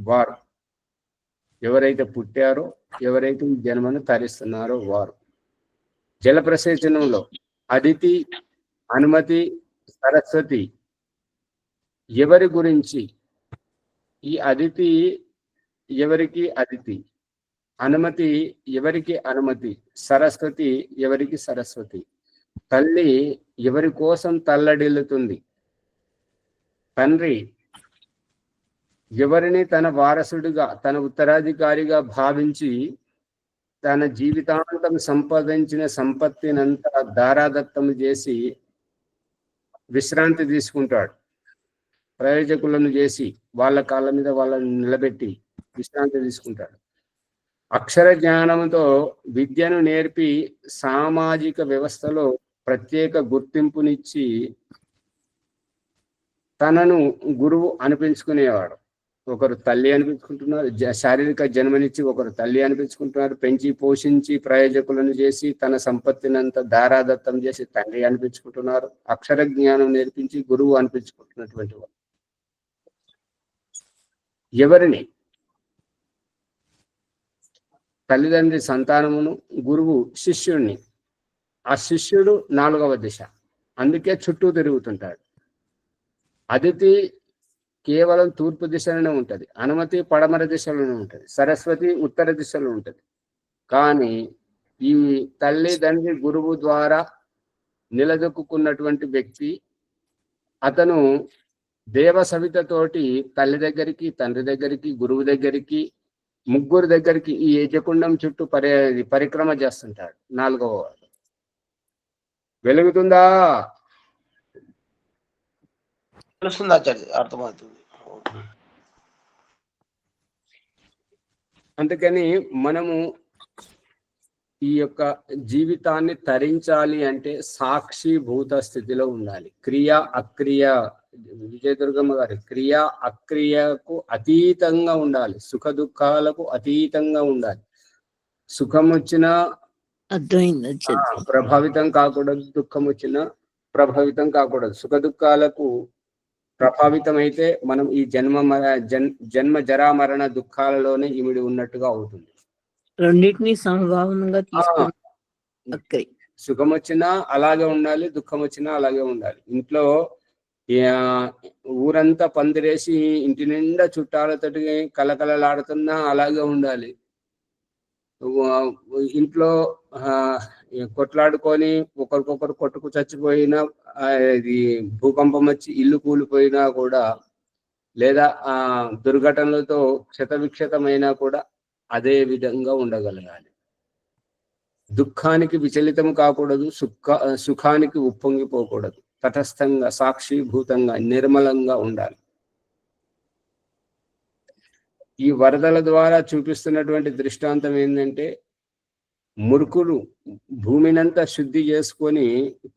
వారు. ఎవరైతే పుట్టారో, ఎవరైతే ఈ జన్మను తరిస్తున్నారో వారు. జలప్రసేచనంలో అదితి, అనుమతి, సరస్వతి ఎవరి గురించి? ఈ అదితి ఎవరికి అదితి, అనుమతి ఎవరికి అనుమతి, సరస్వతి ఎవరికి సరస్వతి. తల్లి ఎవరి కోసం తల్లడిల్లుతుంది? తండ్రి ఎవరిని తన వారసుడిగా, తన ఉత్తరాధికారిగా భావించి తన జీవితాంతం సంపాదించిన సంపత్తినంతా దారాదత్తం చేసి విశ్రాంతి తీసుకుంటాడు. ప్రయోజకులను చేసి వాళ్ళ కాళ్ళ మీద వాళ్ళని నిలబెట్టి విశ్రాంతి తీసుకుంటాడు. అక్షర జ్ఞానంతో విద్యను నేర్పి సామాజిక వ్యవస్థలో ప్రత్యేక గుర్తింపునిచ్చి తనను గురువు అనిపించుకునేవాడు. ఒకరు తల్లి అనిపించుకుంటున్నారు, శారీరక జన్మనిచ్చి ఒకరు తల్లి అనిపించుకుంటున్నారు. పెంచి పోషించి ప్రయోజకులను చేసి తన సంపత్తినంతా దారాదత్తం చేసి తండ్రి అనిపించుకుంటున్నారు. అక్షర జ్ఞానం నేర్పించి గురువు అనిపించుకుంటున్నటువంటి వారు. ఎవరిని? తల్లిదండ్రి సంతానమును, గురువు శిష్యుణ్ణి. ఆ శిష్యుడు నాలుగవ దిశ, అందుకే చుట్టూ తిరుగుతుంటాడు. అదితి కేవలం తూర్పు దిశలోనే ఉంటది, అనుమతి పడమర దిశలోనే ఉంటది, సరస్వతి ఉత్తర దిశలో ఉంటది. కానీ ఈ తల్లిదండ్రి గురువు ద్వారా నిలదొక్కున్నటువంటి వ్యక్తి, అతను దేవ సవితతోటి తల్లి దగ్గరికి, తండ్రి దగ్గరికి, గురువు దగ్గరికి, ముగ్గురు దగ్గరికి ఈ యజ్ఞకుండం చుట్టూ పరిక్రమ చేస్తుంటాడు. నాలుగవ వాడు. వెలుగుతుందా? అర్థమవుతుంది. అందుకని మనము ఈ యొక్క జీవితాన్ని తరించాలి అంటే సాక్షిభూత స్థితిలో ఉండాలి. క్రియ అక్రియ, విజయదుర్గమ్మ గారి క్రియ అక్రియకు అతీతంగా ఉండాలి. సుఖ దుఃఖాలకు అతీతంగా ఉండాలి. సుఖం వచ్చినా ప్రభావితం కాకూడదు, దుఃఖం వచ్చినా ప్రభావితం కాకూడదు. సుఖ దుఃఖాలకు ప్రభావితం అయితే మనం ఈ జన్మ జరా మరణ దుఃఖాలలోనే ఇమిడి ఉన్నట్టుగా అవుతుంది. రెండింటినీ సమభావనంగా తీసుకుని సుఖం వచ్చినా అలాగే ఉండాలి, దుఃఖం వచ్చినా అలాగే ఉండాలి. ఇంట్లో ఊరంతా పందిరేసి ఇంటి నిండా చుట్టాలతోటి కలకలలాడుతున్నా అలాగే ఉండాలి. ఇంట్లో కొట్లాడుకొని ఒకరికొకరు కొట్టుకు చచ్చిపోయినా, ఇది భూకంపం వచ్చి ఇల్లు కూలిపోయినా కూడా, లేదా దుర్ఘటనలతో క్షతవిక్షతమైనా కూడా అదే విధంగా ఉండగలగాలి. దుఃఖానికి విచలితం కాకూడదు, సుఖానికి ఉప్పొంగిపోకూడదు. తటస్థంగా, సాక్షిభూతంగా, నిర్మలంగా ఉండాలి. ఈ వరదల ద్వారా చూపిస్తున్నటువంటి దృష్టాంతం ఏంటంటే, మురుకులు భూమినంతా శుద్ధి చేసుకొని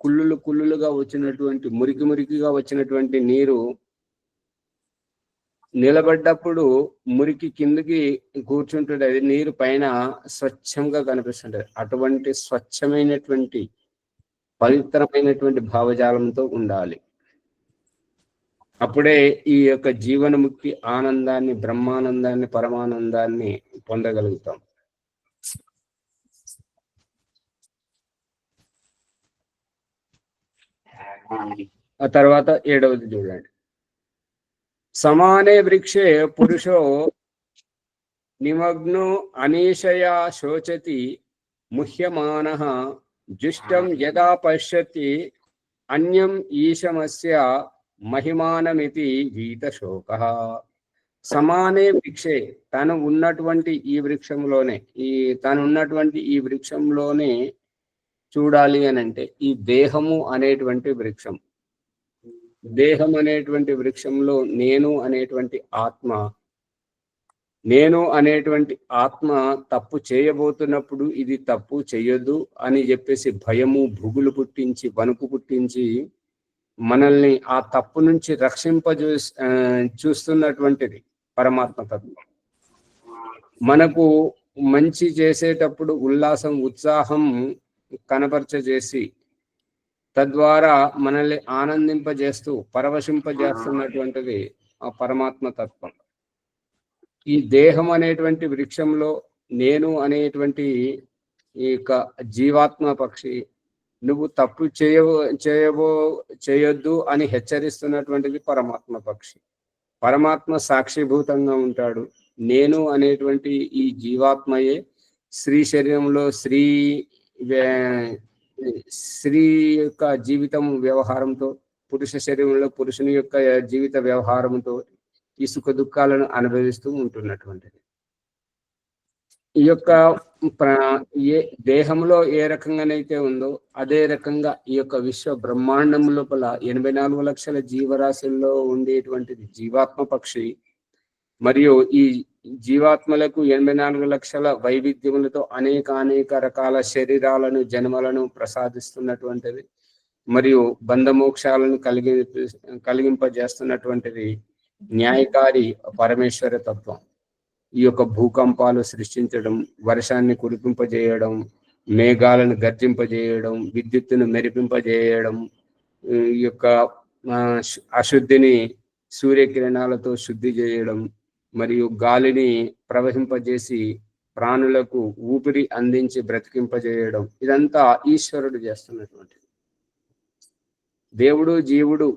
కుళ్ళులుగా వచ్చినటువంటి మురికిగా వచ్చినటువంటి నీరు నిలబడ్డప్పుడు మురికి కిందకి కూర్చుంటుంది, అది నీరు పైన స్వచ్ఛంగా కనిపిస్తుంటది. అటువంటి స్వచ్ఛమైనటువంటి పవిత్రమైనటువంటి భావజాలంతో ఉండాలి. అప్పుడే ఈ యొక్క జీవనముక్తి ఆనందాన్ని, బ్రహ్మానందాన్ని, పరమానందాన్ని పొందగలుగుతాం. ఆ తర్వాత 7వది చూడండి. సమానే వృక్షే పురుషో నిమగ్నో అనీషయా శోచతి ముహ్యమానః జుష్టం యదా పశ్యతి అన్యం ఈశమస్య మహిమానమితి వీతశోకః. సమానే వృక్షే, తను ఉన్నటువంటి ఈ వృక్షంలోనే చూడాలి అని అంటే ఈ దేహము అనేటువంటి వృక్షం, దేహం అనేటువంటి వృక్షంలో నేను అనేటువంటి ఆత్మ తప్పు చేయబోతున్నప్పుడు ఇది తప్పు చేయొద్దు అని చెప్పేసి భయము, భుగులు పుట్టించి, వణుకు పుట్టించి మనల్ని ఆ తప్పు నుంచి చూస్తున్నటువంటిది పరమాత్మ తత్వం. మనకు మంచి చేసేటప్పుడు ఉల్లాసం, ఉత్సాహం కనపరచజేసి తద్వారా మనల్ని ఆనందింపజేస్తూ పరవశింపజేస్తున్నటువంటిది ఆ పరమాత్మ తత్వం. ఈ దేహం అనేటువంటి వృక్షంలో నేను అనేటువంటి ఈ జీవాత్మ పక్షి నువ్వు తప్పు చేయొద్దు అని హెచ్చరిస్తున్నటువంటిది పరమాత్మ పక్షి. పరమాత్మ సాక్షిభూతంగా ఉంటాడు. నేను అనేటువంటి ఈ జీవాత్మయే స్త్రీ శరీరంలో స్త్రీ యొక్క జీవితం వ్యవహారంతో, పురుష శరీరంలో పురుషుని యొక్క జీవిత వ్యవహారంతో ఈ సుఖ దుఃఖాలను అనుభవిస్తూ ఉంటున్నటువంటిది. ఈ యొక్క దేహంలో ఏ రకంగానైతే ఉందో అదే రకంగా ఈ యొక్క విశ్వ బ్రహ్మాండం లోపల 84 లక్షల జీవరాశుల్లో ఉండేటువంటిది జీవాత్మ పక్షి. మరియు ఈ జీవాత్మలకు 84 లక్షల వైవిధ్యములతో అనేక రకాల శరీరాలను, జన్మలను ప్రసాదిస్తున్నటువంటిది మరియు బంధమోక్షాలను కలిగింపజేస్తున్నటువంటిది న్యాయకారి పరమేశ్వర తత్వం. ఈ యొక్క భూకంపాలు సృష్టించడం, వర్షాన్ని కురిపింపజేయడం, మేఘాలను గర్జింపజేయడం, విద్యుత్తును మెరిపింపజేయడం, ఈ యొక్క అశుద్ధిని సూర్యకిరణాలతో శుద్ధి చేయడం, మరియు గాలిని ప్రవహింపజేసి ప్రాణులకు ఊపిరి అందించి బ్రతికింపజేయడం, ఇదంతా ఈశ్వరుడు చేస్తున్నటువంటిది. దేవుడు, జీవుడు,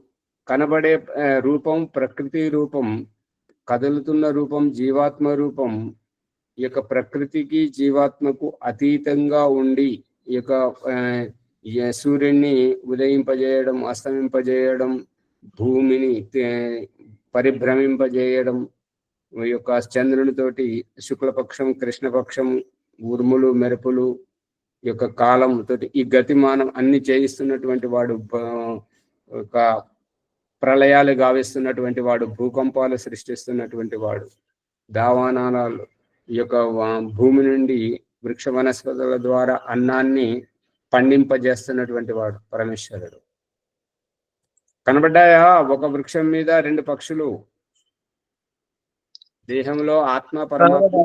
కనబడే రూపం ప్రకృతి రూపం, కదులుతున్న రూపం జీవాత్మ రూపం. ఈ యొక్క ప్రకృతికి జీవాత్మకు అతీతంగా ఉండి ఈ యొక్క సూర్యుడిని ఉదయింపజేయడం, అస్తమింపజేయడం, భూమిని పరిభ్రమింపజేయడం, ఈ యొక్క చంద్రునితోటి శుక్లపక్షం, కృష్ణపక్షం, ఉరుములు, మెరుపులు, ఈ యొక్క కాలం తోటి ఈ గతిమానం అన్ని చేయిస్తున్నటువంటి వాడు, ఒక ప్రళయాలు గావిస్తున్నటువంటి వాడు, భూకంపాలు సృష్టిస్తున్నటువంటి వాడు, దావానాలు ఈ యొక్క భూమి నుండి వృక్ష వనస్పతుల ద్వారా అన్నాన్ని పండింపజేస్తున్నటువంటి వాడు పరమేశ్వరుడు. కనబడ్డాయా ఒక వృక్షం మీద 2 పక్షులు? దేహంలో ఆత్మ పరమాత్మ,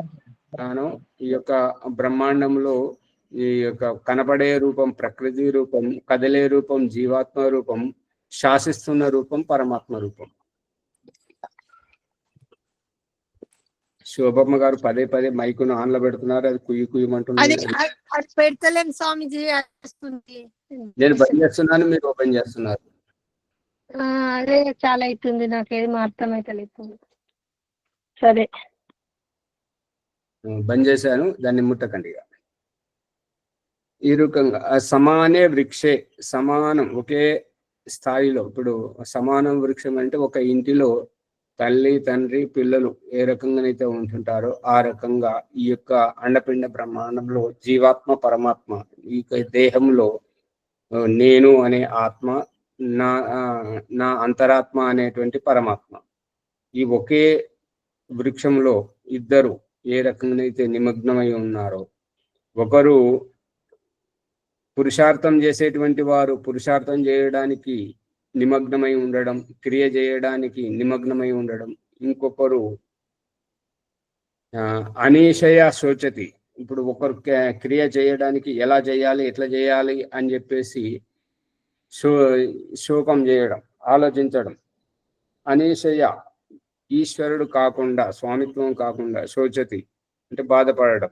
ఈ యొక్క బ్రహ్మాండంలో ఈ యొక్క కనబడే రూపం ప్రకృతి రూపం, కదిలే రూపం జీవాత్మ రూపం, శాసిస్తున్న రూపం పరమాత్మ రూపం. శోభమ్మ గారు పదే మైకును ఆన్లో పెడుతున్నారు, అది కుయ్యమంటున్నారు. నేను బంద్ చేస్తున్నాను, మీరు ఓపెన్ చేస్తున్నారు. అదే చాలా అవుతుంది, నాకేది అర్థమైతే లేదు. సరే బంద్ చేశాను, దాన్ని ముట్టకండి. ఈ రకంగా సమానే వృక్షే, సమానం ఒకే స్థాయిలో. ఇప్పుడు సమానం వృక్షం అంటే ఒక ఇంటిలో తల్లి, తండ్రి, పిల్లలు ఏ రకంగానైతే ఉంటుంటారో ఆ రకంగా ఈ యొక్క అండపిండ బ్రహ్మాండంలో జీవాత్మ పరమాత్మ, ఈ దేహంలో నేను అనే ఆత్మ, నా అంతరాత్మ అనేటువంటి పరమాత్మ, ఈ ఒకే వృక్షంలో ఇద్దరు ఏ రకంగానైతే నిమగ్నమై ఉన్నారో, ఒకరు పురుషార్థం చేసేటువంటి వారు పురుషార్థం చేయడానికి నిమగ్నమై ఉండడం, క్రియ చేయడానికి నిమగ్నమై ఉండడం, ఇంకొకరు అనీషయ శోచతి, ఇప్పుడు ఒకరు క్రియ చేయడానికి ఎలా చేయాలి, ఎట్లా చేయాలి అని చెప్పేసి శోకం చేయడం, ఆలోచించడం. అనీషయ ఈశ్వరుడు కాకుండా, స్వామిత్వం కాకుండా, శోచతి అంటే బాధపడడం.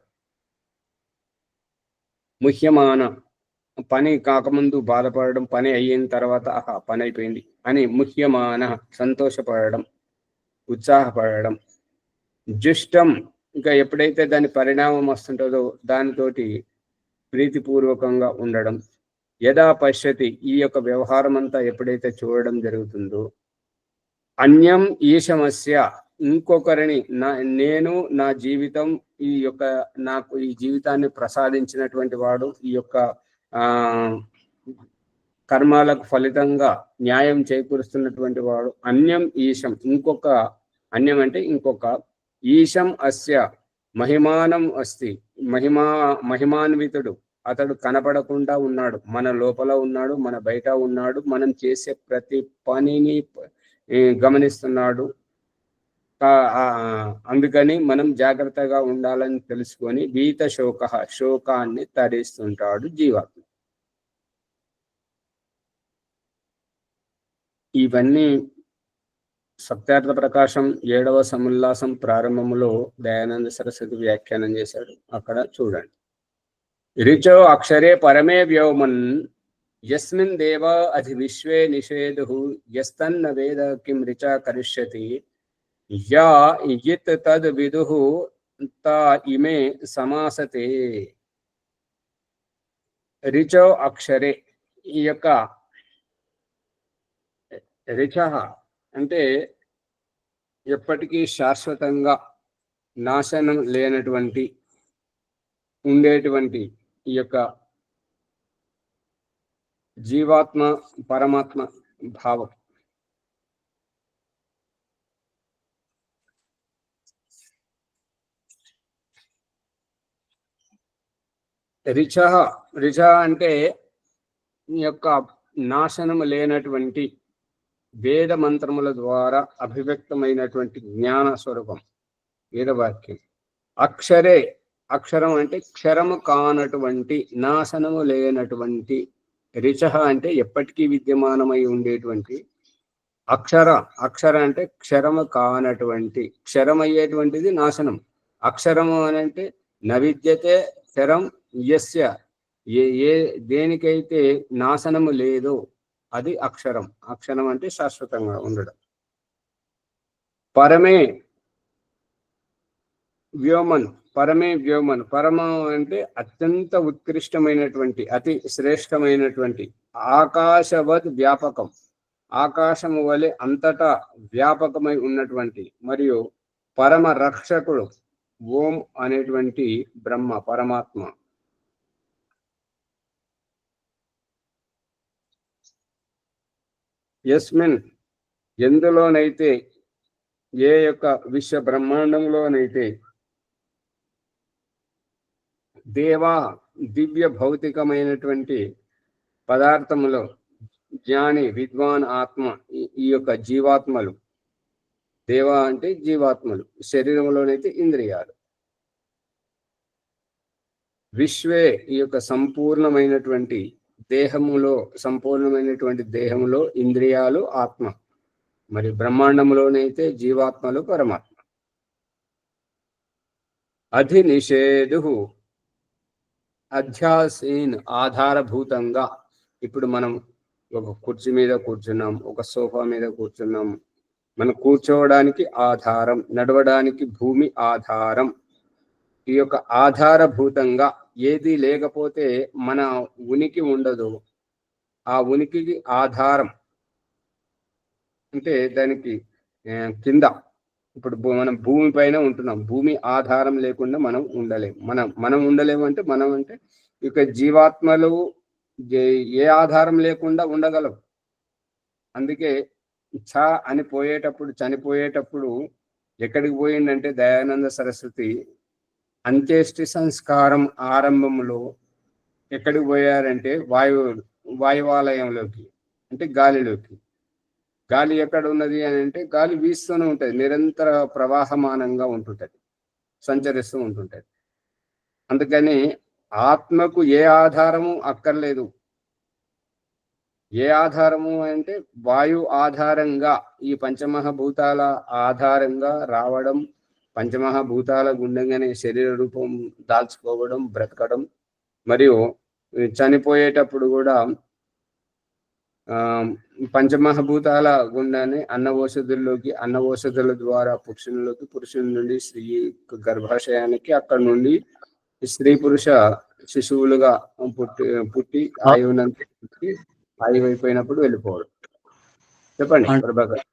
ముహ్యమాన పని కాకముందు బాధపడడం, పని అయిన తర్వాత ఆహా పని అయిపోయింది అని ముహ్యమాన సంతోషపడడం, ఉత్సాహపడడం. జుష్టం ఇంకా ఎప్పుడైతే దాని పరిణామం వస్తుంటుందో దానితోటి ప్రీతిపూర్వకంగా ఉండడం. యదా పశ్యతి ఈ యొక్క వ్యవహారం అంతా ఎప్పుడైతే చూడడం జరుగుతుందో, అన్యం ఈశమస్య ఇంకొకరిని నేను నా జీవితం ఈ యొక్క నాకు ఈ జీవితాన్ని ప్రసాదించినటువంటి వాడు, ఈ యొక్క కర్మాలకు ఫలితంగా న్యాయం చేకూరుస్తున్నటువంటి వాడు. అన్యం ఈశం ఇంకొక, అన్యం అంటే ఇంకొక, ఈశం అస్య మహిమానం అస్తి మహిమాన్వితుడు, అతడు కనపడకుండా ఉన్నాడు, మన లోపల ఉన్నాడు, మన బయట ఉన్నాడు, మనం చేసే ప్రతి పనిని గమనిస్తున్నాడు. అందుకని మనం జాగ్రత్తగా ఉండాలని తెలుసుకొని భీత శోకాన్ని తరిస్తుంటాడు జీవాత్మ. ఇవన్నీ సత్యార్థ ప్రకాశం 7వ సముల్లాసం ప్రారంభంలో దయానంద సరస్వతి వ్యాఖ్యానం చేశాడు. అక్కడ చూడండి. రిచో అక్షరే పరమే వ్యోమన్ యస్మిన్ దేవ అధి విశ్వే నిషేధు యస్తన్న వేద కిం రిచా కరిష్యతి యా యిత్ తద్ విదుః తా ఇమే సమాసతే. రిచో అక్షరే, ఈ యొక్క రిచ అంటే ఎప్పటికీ శాశ్వతంగా నాశనం లేనటువంటి ఉండేటువంటి ఈ యొక్క జీవాత్మ పరమాత్మ భావం. రిచ అంటే ఈ యొక్క నాశనం లేనటువంటి వేద మంత్రముల ద్వారా అభివ్యక్తమైనటువంటి జ్ఞాన స్వరూపం వేదవాక్యం. అక్షరే, అక్షరం అంటే క్షరము కానటువంటి, నాశనము లేనటువంటి. రిచ అంటే ఎప్పటికీ విద్యమానమై ఉండేటువంటి. అక్షర అంటే క్షరము కానటువంటి, క్షరమయ్యేటువంటిది నాశనం. అక్షరము అని అంటే నవిద్యతే క్షరం యస్య, ఏ దేనికైతే నాశనము లేదో అది అక్షరం. అక్షరం అంటే శాశ్వతంగా ఉండడం. పరమే వ్యోమన్, పరమే వ్యోమన్, పరమ అంటే అత్యంత ఉత్కృష్టమైనటువంటి, అతి శ్రేష్టమైనటువంటి. ఆకాశవద్ వ్యాపకం, ఆకాశము వలె అంతటా వ్యాపకమై ఉన్నటువంటి. మరియు పరమ రక్షకుడు ఓం అనేటువంటి బ్రహ్మ పరమాత్మ. యస్మిన్ ఎందులోనైతే, ఏ యొక్క విశ్వ బ్రహ్మాండంలోనైతే దేవా దివ్య భౌతికమైనటువంటి పదార్థములో జ్ఞాని విద్వాన్ ఆత్మ, ఈ యొక్క జీవాత్మలు. దేవా అంటే జీవాత్మలు, శరీరంలోనైతే ఇంద్రియాలు. విశ్వే ఈ యొక్క సంపూర్ణమైనటువంటి దేహములో, సంపూర్ణమైనటువంటి దేహములో ఇంద్రియాలు ఆత్మ. మరి బ్రహ్మాండంలోనైతే జీవాత్మలు పరమాత్మ. అధి నిషేధు అధ్యాసీన్ ఆధారభూతంగా. ఇప్పుడు మనం ఒక కుర్చీ మీద కూర్చున్నాం, ఒక సోఫా మీద కూర్చున్నాం. మనం కూర్చోవడానికి ఆధారం, నడవడానికి భూమి ఆధారం. ఈ యొక్క ఆధారభూతంగా ఏది లేకపోతే మన ఉనికి ఉండదు. ఆ ఉనికికి ఆధారం అంటే దానికి కింద, ఇప్పుడు మనం భూమి పైన ఉంటున్నాం, భూమి ఆధారం లేకుండా మనం ఉండలేము. మనం ఉండలేము అంటే మనం అంటే ఇక జీవాత్మలు ఏ ఆధారం లేకుండా ఉండగలవు. అందుకే ఛ అని పోయేటప్పుడు, చనిపోయేటప్పుడు ఎక్కడికి పోయిందంటే దయానంద సరస్వతి అంత్యేష్టి సంస్కారం ఆరంభంలో ఎక్కడికి పోయారంటే వాయువాలయంలోకి, అంటే గాలిలోకి. గాలి ఎక్కడ ఉన్నది అని అంటే గాలి వీస్తూనే ఉంటుంది, నిరంతర ప్రవాహమానంగా ఉంటుంటది, సంచరిస్తూ ఉంటుంటది. అందుకని ఆత్మకు ఏ ఆధారము అక్కర్లేదు. ఏ ఆధారము అంటే వాయు ఆధారంగా, ఈ పంచమహాభూతాల ఆధారంగా రావడం, పంచమహాభూతాల గుండంగానే శరీర రూపం దాల్చుకోవడం, బ్రతకడం, మరియు చనిపోయేటప్పుడు కూడా పంచమహాభూతాల గుండానే అన్న ఓషధుల ద్వారా పురుషుని నుండి స్త్రీ గర్భాశయానికి, అక్కడ నుండి స్త్రీ పురుష శిశువులుగా పుట్టి ఆయువు అయిపోయినప్పుడు వెళ్ళిపోవడం. చెప్పండి ప్రభాకర్.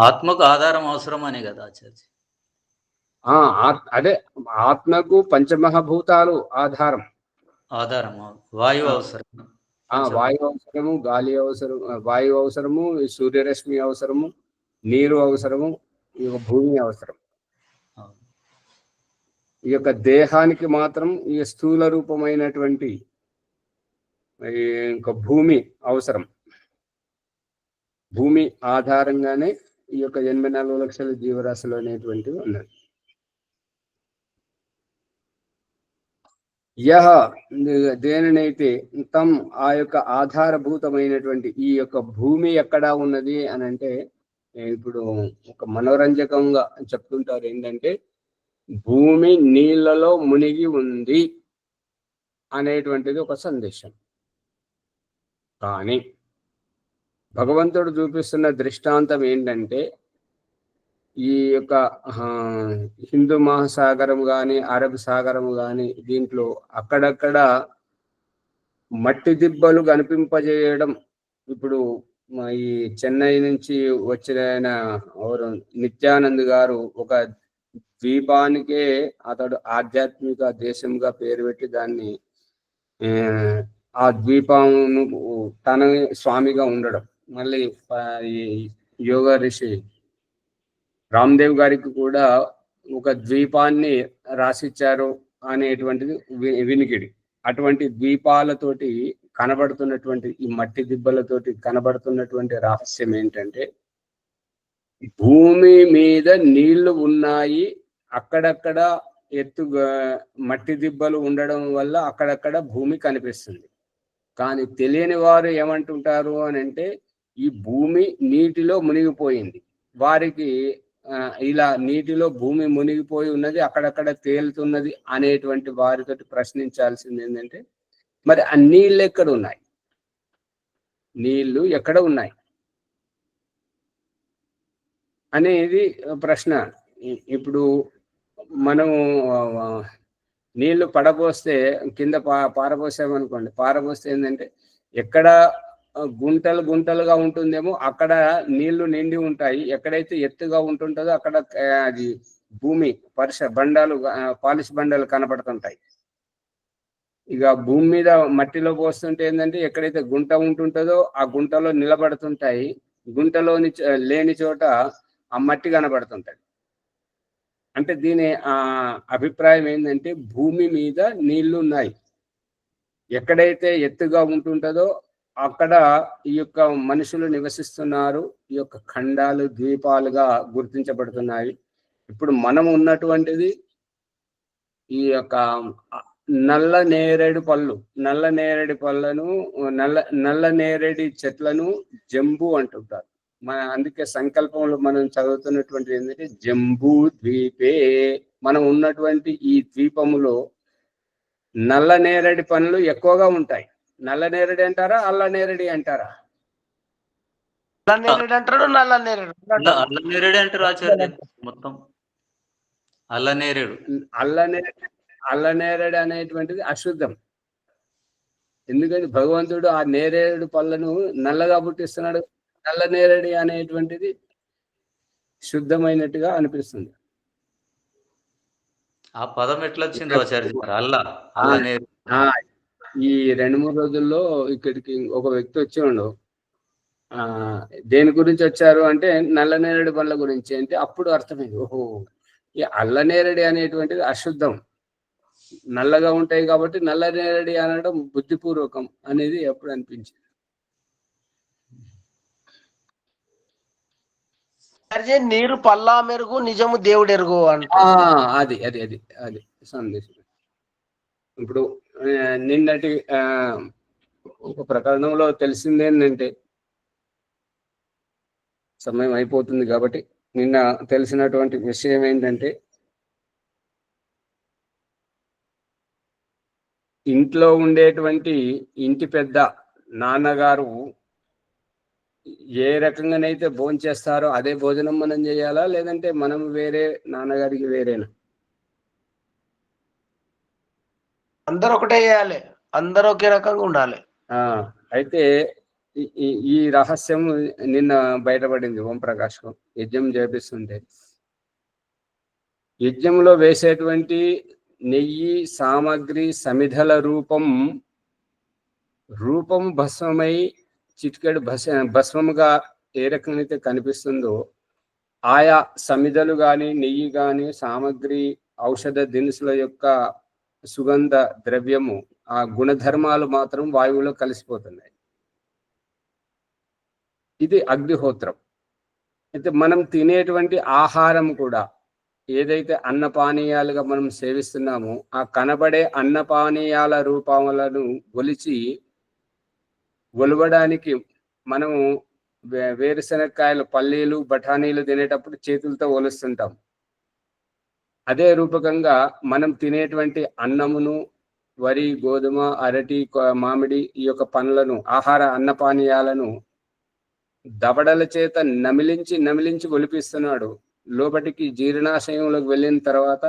ఆత్మకు ఆధారం అవసరం అనే కదా ఆచార్య. అదే ఆత్మకు పంచమహాభూతాలు ఆధారం. వాయువు అవసరం, వాయువు అవసరము, గాలి అవసరం, వాయువు అవసరము, సూర్యరశ్మి అవసరము, నీరు అవసరము, ఈ యొక్క భూమి అవసరం. ఈ యొక్క దేహానికి మాత్రం ఈ స్థూల రూపమైనటువంటి ఇంకా భూమి అవసరం. భూమి ఆధారంగానే ఈ యొక్క 84 లక్షల జీవరాశులు అనేటువంటివి ఉన్నాయి. దేనినైతే తమ్ ఆ యొక్క ఆధారభూతమైనటువంటి ఈ యొక్క భూమి ఎక్కడా ఉన్నది అని అంటే, ఇప్పుడు ఒక మనోరంజకంగా చెప్తుంటారు ఏంటంటే, భూమి నీళ్ళలో మునిగి ఉంది అనేటువంటిది ఒక సందేశం. కానీ భగవంతుడు చూపిస్తున్న దృష్టాంతం ఏంటంటే, ఈ యొక్క హిందూ మహాసాగరం కానీ, అరబ్ సాగరం కానీ, దీంట్లో అక్కడక్కడ మట్టి దిబ్బలు కనిపింపజేయడం. ఇప్పుడు ఈ చెన్నై నుంచి వచ్చిన నిత్యానంద్ గారు ఒక ద్వీపానికే అతడు ఆధ్యాత్మిక దేశంగా పేరు పెట్టి దాన్ని ఆ ద్వీపమును తన స్వామిగా ఉండడం. మళ్ళీ ఈ యోగా ఋషి రామ్దేవ్ గారికి కూడా ఒక ద్వీపాన్ని రాసిచ్చారు అనేటువంటిది వినికిడి. అటువంటి ద్వీపాలతోటి కనబడుతున్నటువంటి ఈ మట్టి దిబ్బలతోటి కనబడుతున్నటువంటి రహస్యం ఏంటంటే, భూమి మీద నీళ్లు ఉన్నాయి, అక్కడక్కడ ఎత్తుగా మట్టి దిబ్బలు ఉండడం వల్ల అక్కడక్కడ భూమి కనిపిస్తుంది. కానీ తెలియని వారు ఏమంటుంటారు అని అంటే, ఈ భూమి నీటిలో మునిగిపోయింది, వారికి ఇలా నీటిలో భూమి మునిగిపోయి ఉన్నది, అక్కడక్కడ తేలుతున్నది అనేటువంటి వారితో ప్రశ్నించాల్సింది ఏంటంటే, మరి ఆ నీళ్ళు ఎక్కడ ఉన్నాయి, నీళ్లు ఎక్కడ ఉన్నాయి అనేది ప్రశ్న. ఇప్పుడు మనము నీళ్లు పడబోస్తే కింద పారబోసామనుకోండి, పారబోస్తే ఏంటంటే ఎక్కడ గుంటలు గుంటలుగా ఉంటుందేమో అక్కడ నీళ్లు నిండి ఉంటాయి, ఎక్కడైతే ఎత్తుగా ఉంటుంటుందో అక్కడ అది భూమి పాలిష్ బండలు కనపడుతుంటాయి. ఇక భూమి మీద మట్టిలో పోస్తుంటే ఏంటంటే ఎక్కడైతే గుంట ఉంటుంటుందో ఆ గుంటలో నిలబడుతుంటాయి, గుంటలోని లేని చోట ఆ మట్టి కనబడుతుంటది. అంటే దీని అభిప్రాయం ఏంటంటే, భూమి మీద నీళ్లు ఉన్నాయి, ఎక్కడైతే ఎత్తుగా ఉంటుంటుందో అక్కడ ఈ యొక్క మనుషులు నివసిస్తున్నారు, ఈ యొక్క ఖండాలు ద్వీపాలుగా గుర్తించబడుతున్నాయి. ఇప్పుడు మనం ఉన్నటువంటిది ఈ యొక్క నల్ల నేరేడు పళ్ళను నల్ల నేరేడి చెట్లను జంబూ అంటుంటారు. అందుకే సంకల్పంలో మనం చదువుతున్నటువంటి ఏంటంటే, జంబూ ద్వీపే, మనం ఉన్నటువంటి ఈ ద్వీపములో నల్ల నేరేడి పండ్లు ఎక్కువగా ఉంటాయి. నల్ల నేరేడి అంటారా, అల్ల నేరేడి అంటారా? నేరేడు అంటారు, నల్ల నేరేడు అంటారు ఆచార్య. మొత్తం అల్ల నేరేడు అనేటువంటిది అశుద్ధం. ఎందుకంటే భగవంతుడు ఆ నేరేడు పళ్ళను నల్లగా పుట్టిస్తున్నాడు. నల్ల నేరేడి అనేటువంటిది శుద్ధమైనట్టుగా అనిపిస్తుంది. ఆ పదం ఎట్లా వచ్చిందో ఆచార్య? ఈ 2-3 రోజుల్లో ఇక్కడికి ఒక వ్యక్తి వచ్చేవాడు. దేని గురించి వచ్చారు అంటే, నల్ల నేరేడు పళ్ళ గురించి. అంటే అప్పుడు అర్థమైంది, ఓహో, ఈ అల్ల నేరేడి అనేటువంటిది అశుద్ధం, నల్లగా ఉంటాయి కాబట్టి నల్ల నేరేడి అనడం బుద్ధిపూర్వకం అనేది ఎప్పుడు అనిపించింది. నీరు పల్లా మెరుగు, నిజము దేవుడు ఎరుగు అంటే అది అది అది అది సందేశం. ఇప్పుడు నిన్నటి ఒక ప్రకరణంలో తెలిసింది ఏంటంటే, సమయం అయిపోతుంది కాబట్టి నిన్న తెలిసినటువంటి విషయం ఏంటంటే, ఇంట్లో ఉండేటువంటి ఇంటి పెద్ద నాన్నగారు ఏ రకంగానైతే భోజనం చేస్తారో అదే భోజనం మనం చేయాలా, లేదంటే మనం వేరే, నాన్నగారికి వేరేనా? అందరూ ఒకటే చేయాలి, అందరూ ఒకే రకంగా ఉండాలి. అయితే ఈ రహస్యం నిన్న బయటపడింది. ఓం ప్రకాష్ యజ్ఞం చేపిస్తుంటే యజ్ఞంలో వేసేటువంటి నెయ్యి సామాగ్రి సమిధల రూపం భస్మమై చిటికెడు భస్మముగా ఏ రకంగా కనిపిస్తుందో, ఆయా సమిధలు గాని నెయ్యి గాని సామాగ్రి ఔషధ దినుసుల యొక్క సుగంధ ద్రవ్యము ఆ గుణధర్మాలు మాత్రం వాయువులో కలిసిపోతున్నాయి. ఇది అగ్నిహోత్రం. అయితే మనం తినేటువంటి ఆహారం కూడా ఏదైతే అన్నపానీయాలుగా మనం సేవిస్తున్నామో ఆ కనబడే అన్నపానీయాల రూపములను ఒలవడానికి మనము వేరుశనక్కాయలు, పల్లీలు, బఠానీలు తినేటప్పుడు చేతులతో ఒలుస్తుంటాం. అదే రూపకంగా మనం తినేటువంటి అన్నమును, వరి, గోధుమ, అరటి, మామిడి ఈ యొక్క పండ్లను, ఆహార అన్నపానీయాలను దవడల చేత నమిలించి ఒలిపిస్తున్నాడు. లోపటికి జీర్ణాశయంలోకి వెళ్ళిన తర్వాత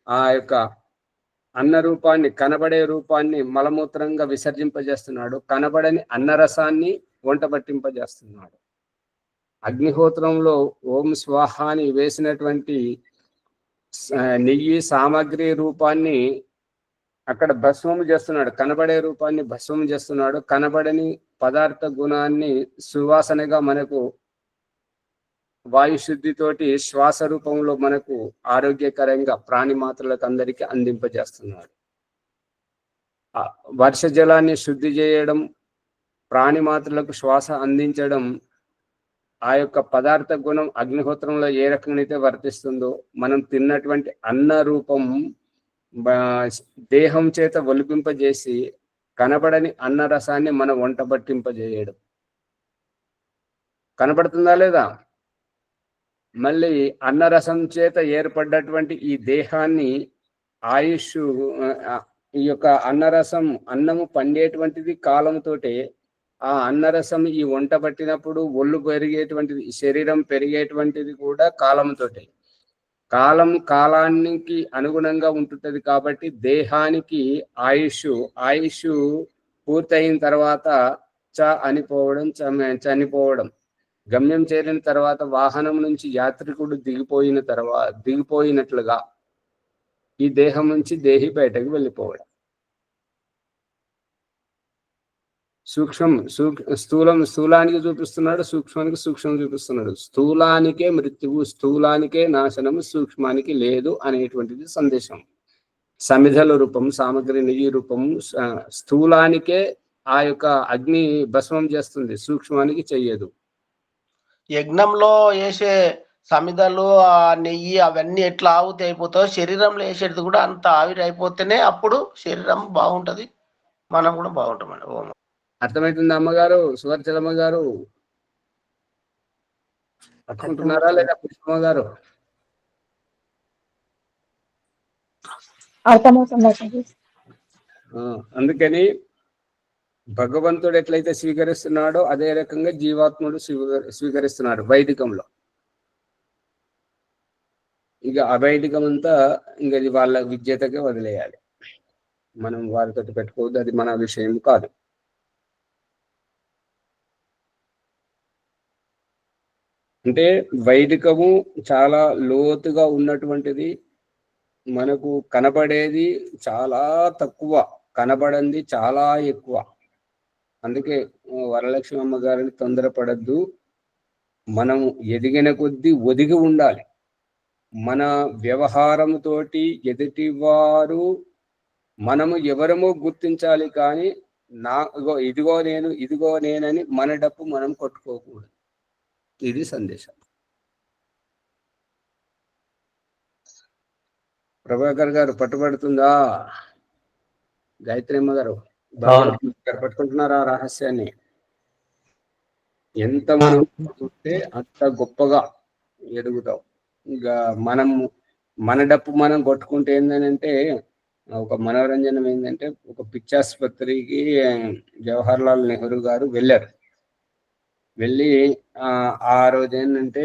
ఆ యొక్క అన్న రూపాన్ని, కనబడే రూపాన్ని మలమూత్రంగా విసర్జింపజేస్తున్నాడు. కనబడని అన్నరసాన్ని వంట పట్టింపజేస్తున్నాడు. అగ్నిహోత్రంలో ఓం స్వాహాని వేసినటువంటి నెయ్యి సామాగ్రి రూపాన్ని అక్కడ భస్మము చేస్తున్నాడు. కనబడే రూపాన్ని భస్మము చేస్తున్నాడు. కనబడని పదార్థ గుణాన్ని సువాసనగా మనకు వాయుశుద్ధితోటి శ్వాస రూపంలో మనకు ఆరోగ్యకరంగా ప్రాణి మాత్రలకు అందరికీ అందింపజేస్తున్నాడు. వర్ష జలాన్ని శుద్ధి చేయడం, ప్రాణి మాత్రలకు శ్వాస అందించడం, ఆ యొక్క పదార్థ గుణం అగ్నిహోత్రంలో ఏ రకంగా అయితే వర్తిస్తుందో, మనం తిన్నటువంటి అన్న రూపం దేహం చేత ఒలిపింపజేసి కనబడని అన్న రసాన్ని మన వంట పట్టింపజేయడం. కనబడుతుందా లేదా? మళ్ళీ అన్నరసం చేత ఏర్పడ్డటువంటి ఈ దేహాన్ని ఆయుష్, ఈ యొక్క అన్నరసం, అన్నము పండేటువంటిది కాలంతోటే. ఆ అన్నరసం ఈ వంట పట్టినప్పుడు ఒళ్ళు పెరిగేటువంటిది, శరీరం పెరిగేటువంటిది కూడా కాలంతోటే. కాలానికి అనుగుణంగా ఉంటుంటది. కాబట్టి దేహానికి ఆయుష్ పూర్తయిన తర్వాత చనిపోవడం, గమ్యం చేరిన తర్వాత వాహనం నుంచి యాత్రికుడు దిగిపోయినట్లుగా ఈ దేహం నుంచి దేహి బయటకు వెళ్ళిపోవడం. స్థూలానికి చూపిస్తున్నాడు, సూక్ష్మానికి సూక్ష్మం చూపిస్తున్నాడు. స్థూలానికే మృత్యువు, స్థూలానికే నాశనము, సూక్ష్మానికి లేదు అనేటువంటిది సందేశం. సమిధల రూపం, సామగ్రి నెయ్యి రూపం స్థూలానికే ఆ యొక్క అగ్ని భస్మం చేస్తుంది, సూక్ష్మానికి చెయ్యదు. యజ్ఞంలో వేసే సమిధలు, ఆ నెయ్యి అవన్నీ ఎట్లా ఆవుతి అయిపోతాయో శరీరంలో వేసేది కూడా అంత ఆవిరి అయిపోతేనే అప్పుడు శరీరం బాగుంటది, మనం కూడా బాగుంటామండి. ఓం. అర్థమవుతుంది అమ్మగారు? సువర్చలమ్మ గారు పట్టుకుంటున్నారా లేదా? పుష్పమ్మ గారు అందుకని భగవంతుడు ఎట్లయితే స్వీకరిస్తున్నాడో అదే రకంగా జీవాత్ముడు స్వీకరిస్తున్నాడు వైదికంలో. ఇక అవైదికం అంతా ఇంకా వాళ్ళ విద్యతకే వదిలేయాలి, మనం వారితో పెట్టుకోవద్దు, అది మన విషయం కాదు. అంటే వైదికము చాలా లోతుగా ఉన్నటువంటిది. మనకు కనబడేది చాలా తక్కువ, కనబడంది చాలా ఎక్కువ. అందుకే వరలక్ష్మి అమ్మగారిని తొందరపడద్దు. మనం ఎదిగిన కొద్దీ ఒదిగి ఉండాలి. మన వ్యవహారంతోటి ఎదుటివారు మనము ఎవరమో గుర్తించాలి, కానీ ఇదిగో నేనని మన డప్పు మనం కొట్టుకోకూడదు. ఇది సందేశం. ప్రభాకర్ గారు పట్టుబడుతుందా? గాయత్రి అమ్మ గారు పట్టుకుంటున్నారా రహస్యాన్ని? ఎంత మనం చూస్తే అంత గొప్పగా ఎదుగుతాం. ఇంకా మన డప్పు మనం కొట్టుకుంటే ఏంటంటే ఒక మనోరంజనం ఏంటంటే ఒక పిచ్చాసుపత్రికి జవహర్ లాల్ నెహ్రూ గారు వెళ్ళారు. వెళ్ళి ఆ రోజు ఏంటంటే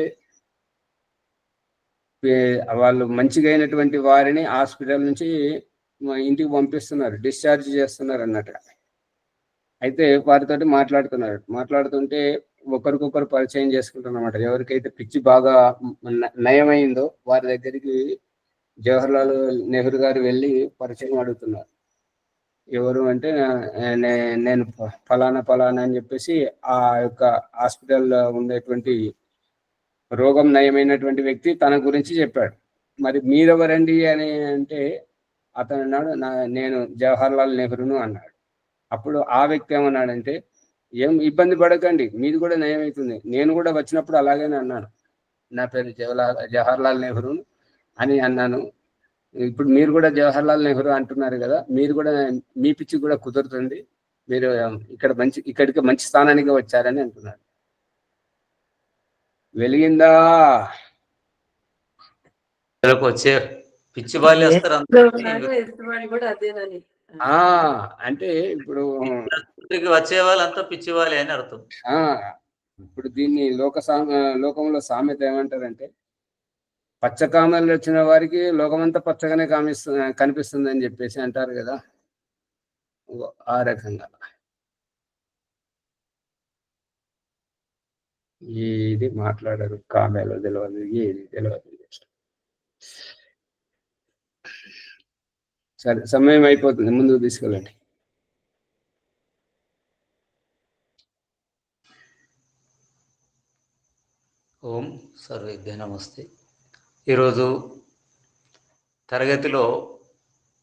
వాళ్ళు మంచిగా అయినటువంటి వారిని హాస్పిటల్ నుంచి ఇంటికి పంపిస్తున్నారు, డిశ్చార్జ్ చేస్తున్నారు అన్నట్టుగా. అయితే వారితోటి మాట్లాడుతుంటే ఒకరికొకరు పరిచయం చేసుకుంటున్నమాట. ఎవరికైతే పిచ్చి బాగా నయమైందో వారి దగ్గరికి జవహర్ లాల్ నెహ్రూ గారు వెళ్ళి పరిచయం అడుగుతున్నారు. ఎవరు అంటే నేను ఫలానా ఫలానా అని చెప్పేసి ఆ యొక్క హాస్పిటల్లో ఉండేటువంటి రోగం నయమైనటువంటి వ్యక్తి తన గురించి చెప్పాడు. మరి మీరెవరండి అని అంటే అతను అన్నాడు, నేను జవహర్ లాల్ నెహ్రూను అన్నాడు. అప్పుడు ఆ వ్యక్తి ఏమన్నాడంటే, ఏం ఇబ్బంది పడకండి, మీది కూడా నయమవుతుంది, నేను కూడా వచ్చినప్పుడు అలాగనే అన్నాను, నా పేరు జవహర్ లాల్ నెహ్రూ అని అన్నాను. ఇప్పుడు మీరు కూడా జవహర్ లాల్ నెహ్రూ అంటున్నారు కదా, మీరు కూడా మీ పిచ్చి కూడా కుదురుతుంది, మీరు ఇక్కడికి మంచి స్థానానికి వచ్చారని అంటున్నారు. వెలిగిందా? వచ్చే పిచ్చి బాలు వేస్తారు అంటే ఇప్పుడు వచ్చే వాళ్ళంతా పిచ్చి వాళ్ళే అని అర్థం. ఇప్పుడు దీన్ని లోకంలో సామెత ఏమంటారంటే, పచ్చ కామెలు వచ్చిన వారికి లోకమంతా పచ్చగానే కనిపిస్తుంది అని చెప్పేసి అంటారు కదా, ఆ రకంగా. ఏది మాట్లాడరు, కామెలో తెలియదు, ఏది తెలియదు. సరే, సమయం అయిపోతుంది, ముందుకు తీసుకెళ్ళండి. ఓం సర్వేభ్య నమస్తే. ఈరోజు తరగతిలో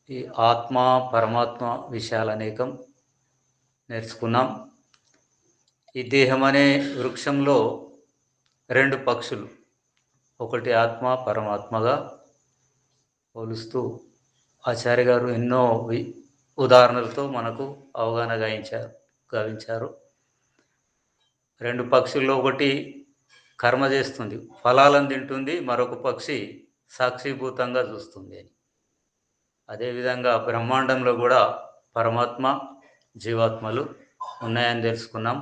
ఈ ఆత్మ పరమాత్మ విషయాలు అనేకం నేర్చుకున్నాం. ఈ దేహం అనే వృక్షంలో 2 పక్షులు, ఒకటి ఆత్మ పరమాత్మగా పోలుస్తూ ఆచార్య గారు ఎన్నో ఉదాహరణలతో మనకు అవగాహన గావించారు. 2 పక్షుల్లో ఒకటి కర్మ చేస్తుంది, ఫలాలను తింటుంది, మరొక పక్షి సాక్షిభూతంగా చూస్తుంది అని. అదేవిధంగా బ్రహ్మాండంలో కూడా పరమాత్మ జీవాత్మలు ఉన్నాయని తెలుసుకున్నాం.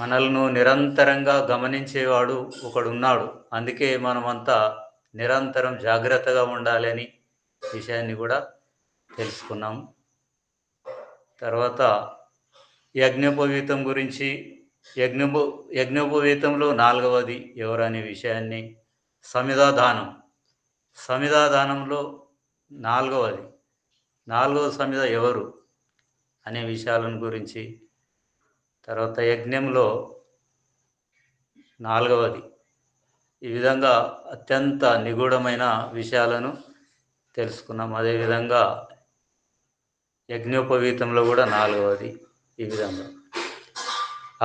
మనల్ని నిరంతరంగా గమనించేవాడు ఒకడున్నాడు, అందుకే మనమంతా నిరంతరం జాగ్రత్తగా ఉండాలని విషయాన్ని కూడా తెలుసుకున్నాం. తర్వాత యజ్ఞోపవీతం గురించి, యజ్ఞోపవీతంలో 4వది ఎవరనే విషయాన్ని, సమిధాదానంలో 4వ సమిధ ఎవరు అనే విషయాలను గురించి, తర్వాత యజ్ఞంలో 4వది, ఈ విధంగా అత్యంత నిగూఢమైన విషయాలను తెలుసుకున్నాం. అదేవిధంగా యజ్ఞోపవీతంలో కూడా 4వది. ఈ విధంగా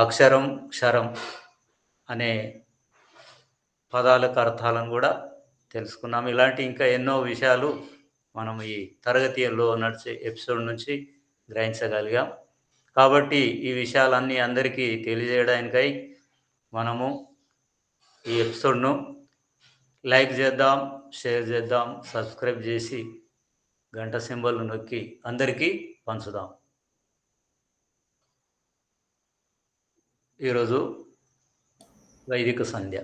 అక్షరం క్షరం అనే పదాలకు అర్థాలను కూడా తెలుసుకున్నాం. ఇలాంటి ఇంకా ఎన్నో విషయాలు మనం ఈ తరగతిలో నడిచే ఎపిసోడ్ నుంచి గ్రహించగలిగాం. కాబట్టి ఈ విషయాలన్నీ అందరికీ తెలియజేయడానికై మనము ఈ ఎపిసోడ్ను లైక్ చేద్దాం, షేర్ చేద్దాం, సబ్స్క్రైబ్ చేసి గంట సింబల్ నొక్కి అందరికీ పంచుదాం. ఈరోజు వైదిక సంధ్య.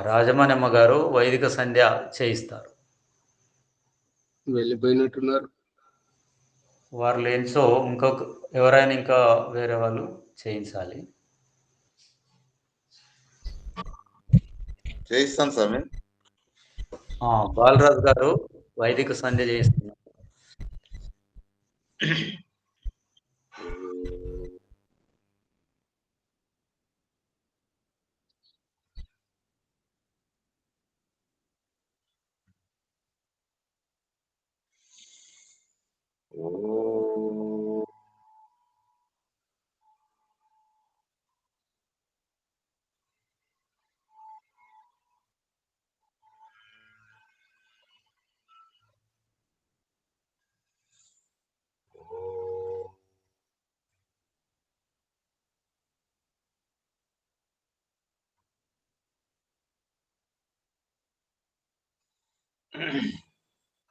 రాజమణి అమ్మగారు వైదిక సంధ్య చేయిస్తారు. వెళ్ళిపోయినట్టున్నారు. వారు లేనిచో ఎవరైనా ఇంకా వేరే వాళ్ళు చేయించాలి. చేయిస్తాను స్వామి. బాలరాజు గారు వైదిక సంధ్య చేయిస్తున్నారు.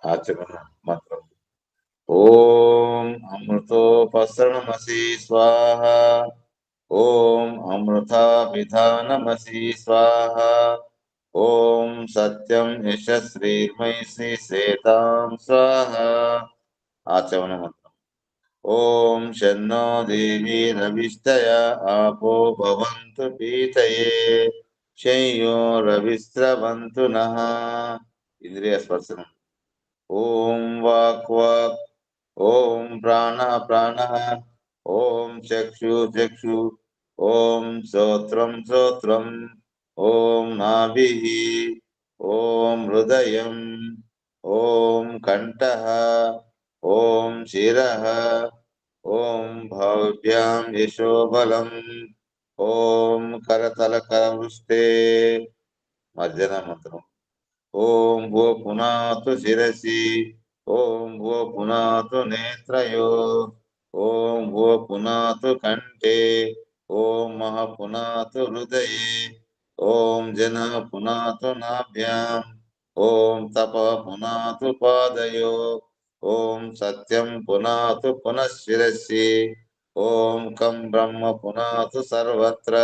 ఆచమన మంత్రం. ఓం అమృతోపసరణమసి స్వాహ. ఓం అమృతాభిధానమసి స్వాహ. ఓం సత్యం యశశ్రీర్మయసి సేతాం స్వాహ. ఆచమన మంత్రం. ఓం శన్నో దేవి రవిష్టయ ఆపో భవంతు పీతయే శయ్యో రవిస్రవంతు నః. ఇంద్రియ స్పర్శనం. ఓం వాక్ వాక్. ఓం ప్రాణ ప్రాణ. ఓం చక్షు చక్షు. ఓం శ్రోత్రం శ్రోత్రం. ఓం నాభిః. ఓం హృదయం. ఓం కంఠః. ఓం శిరః. ఓం భావ్యాం యశోబలం. ఓం కరతల కరవృష్టే. మర్జన మంత్రం. ఓం భో పునాతు శిరసి. ఓం భో పునాతు నేత్రయో. ఓం భో పునాతు కంఠే. ఓం మహ పునాతు హృదయే. ఓం జన పునాతు నాభ్యాం. ఓం తప పునాతు పాదయో. ఓం సత్యం పునాతు పునఃశిరసి. ఓం కం బ్రహ్మ పునాతు సర్వత్ర.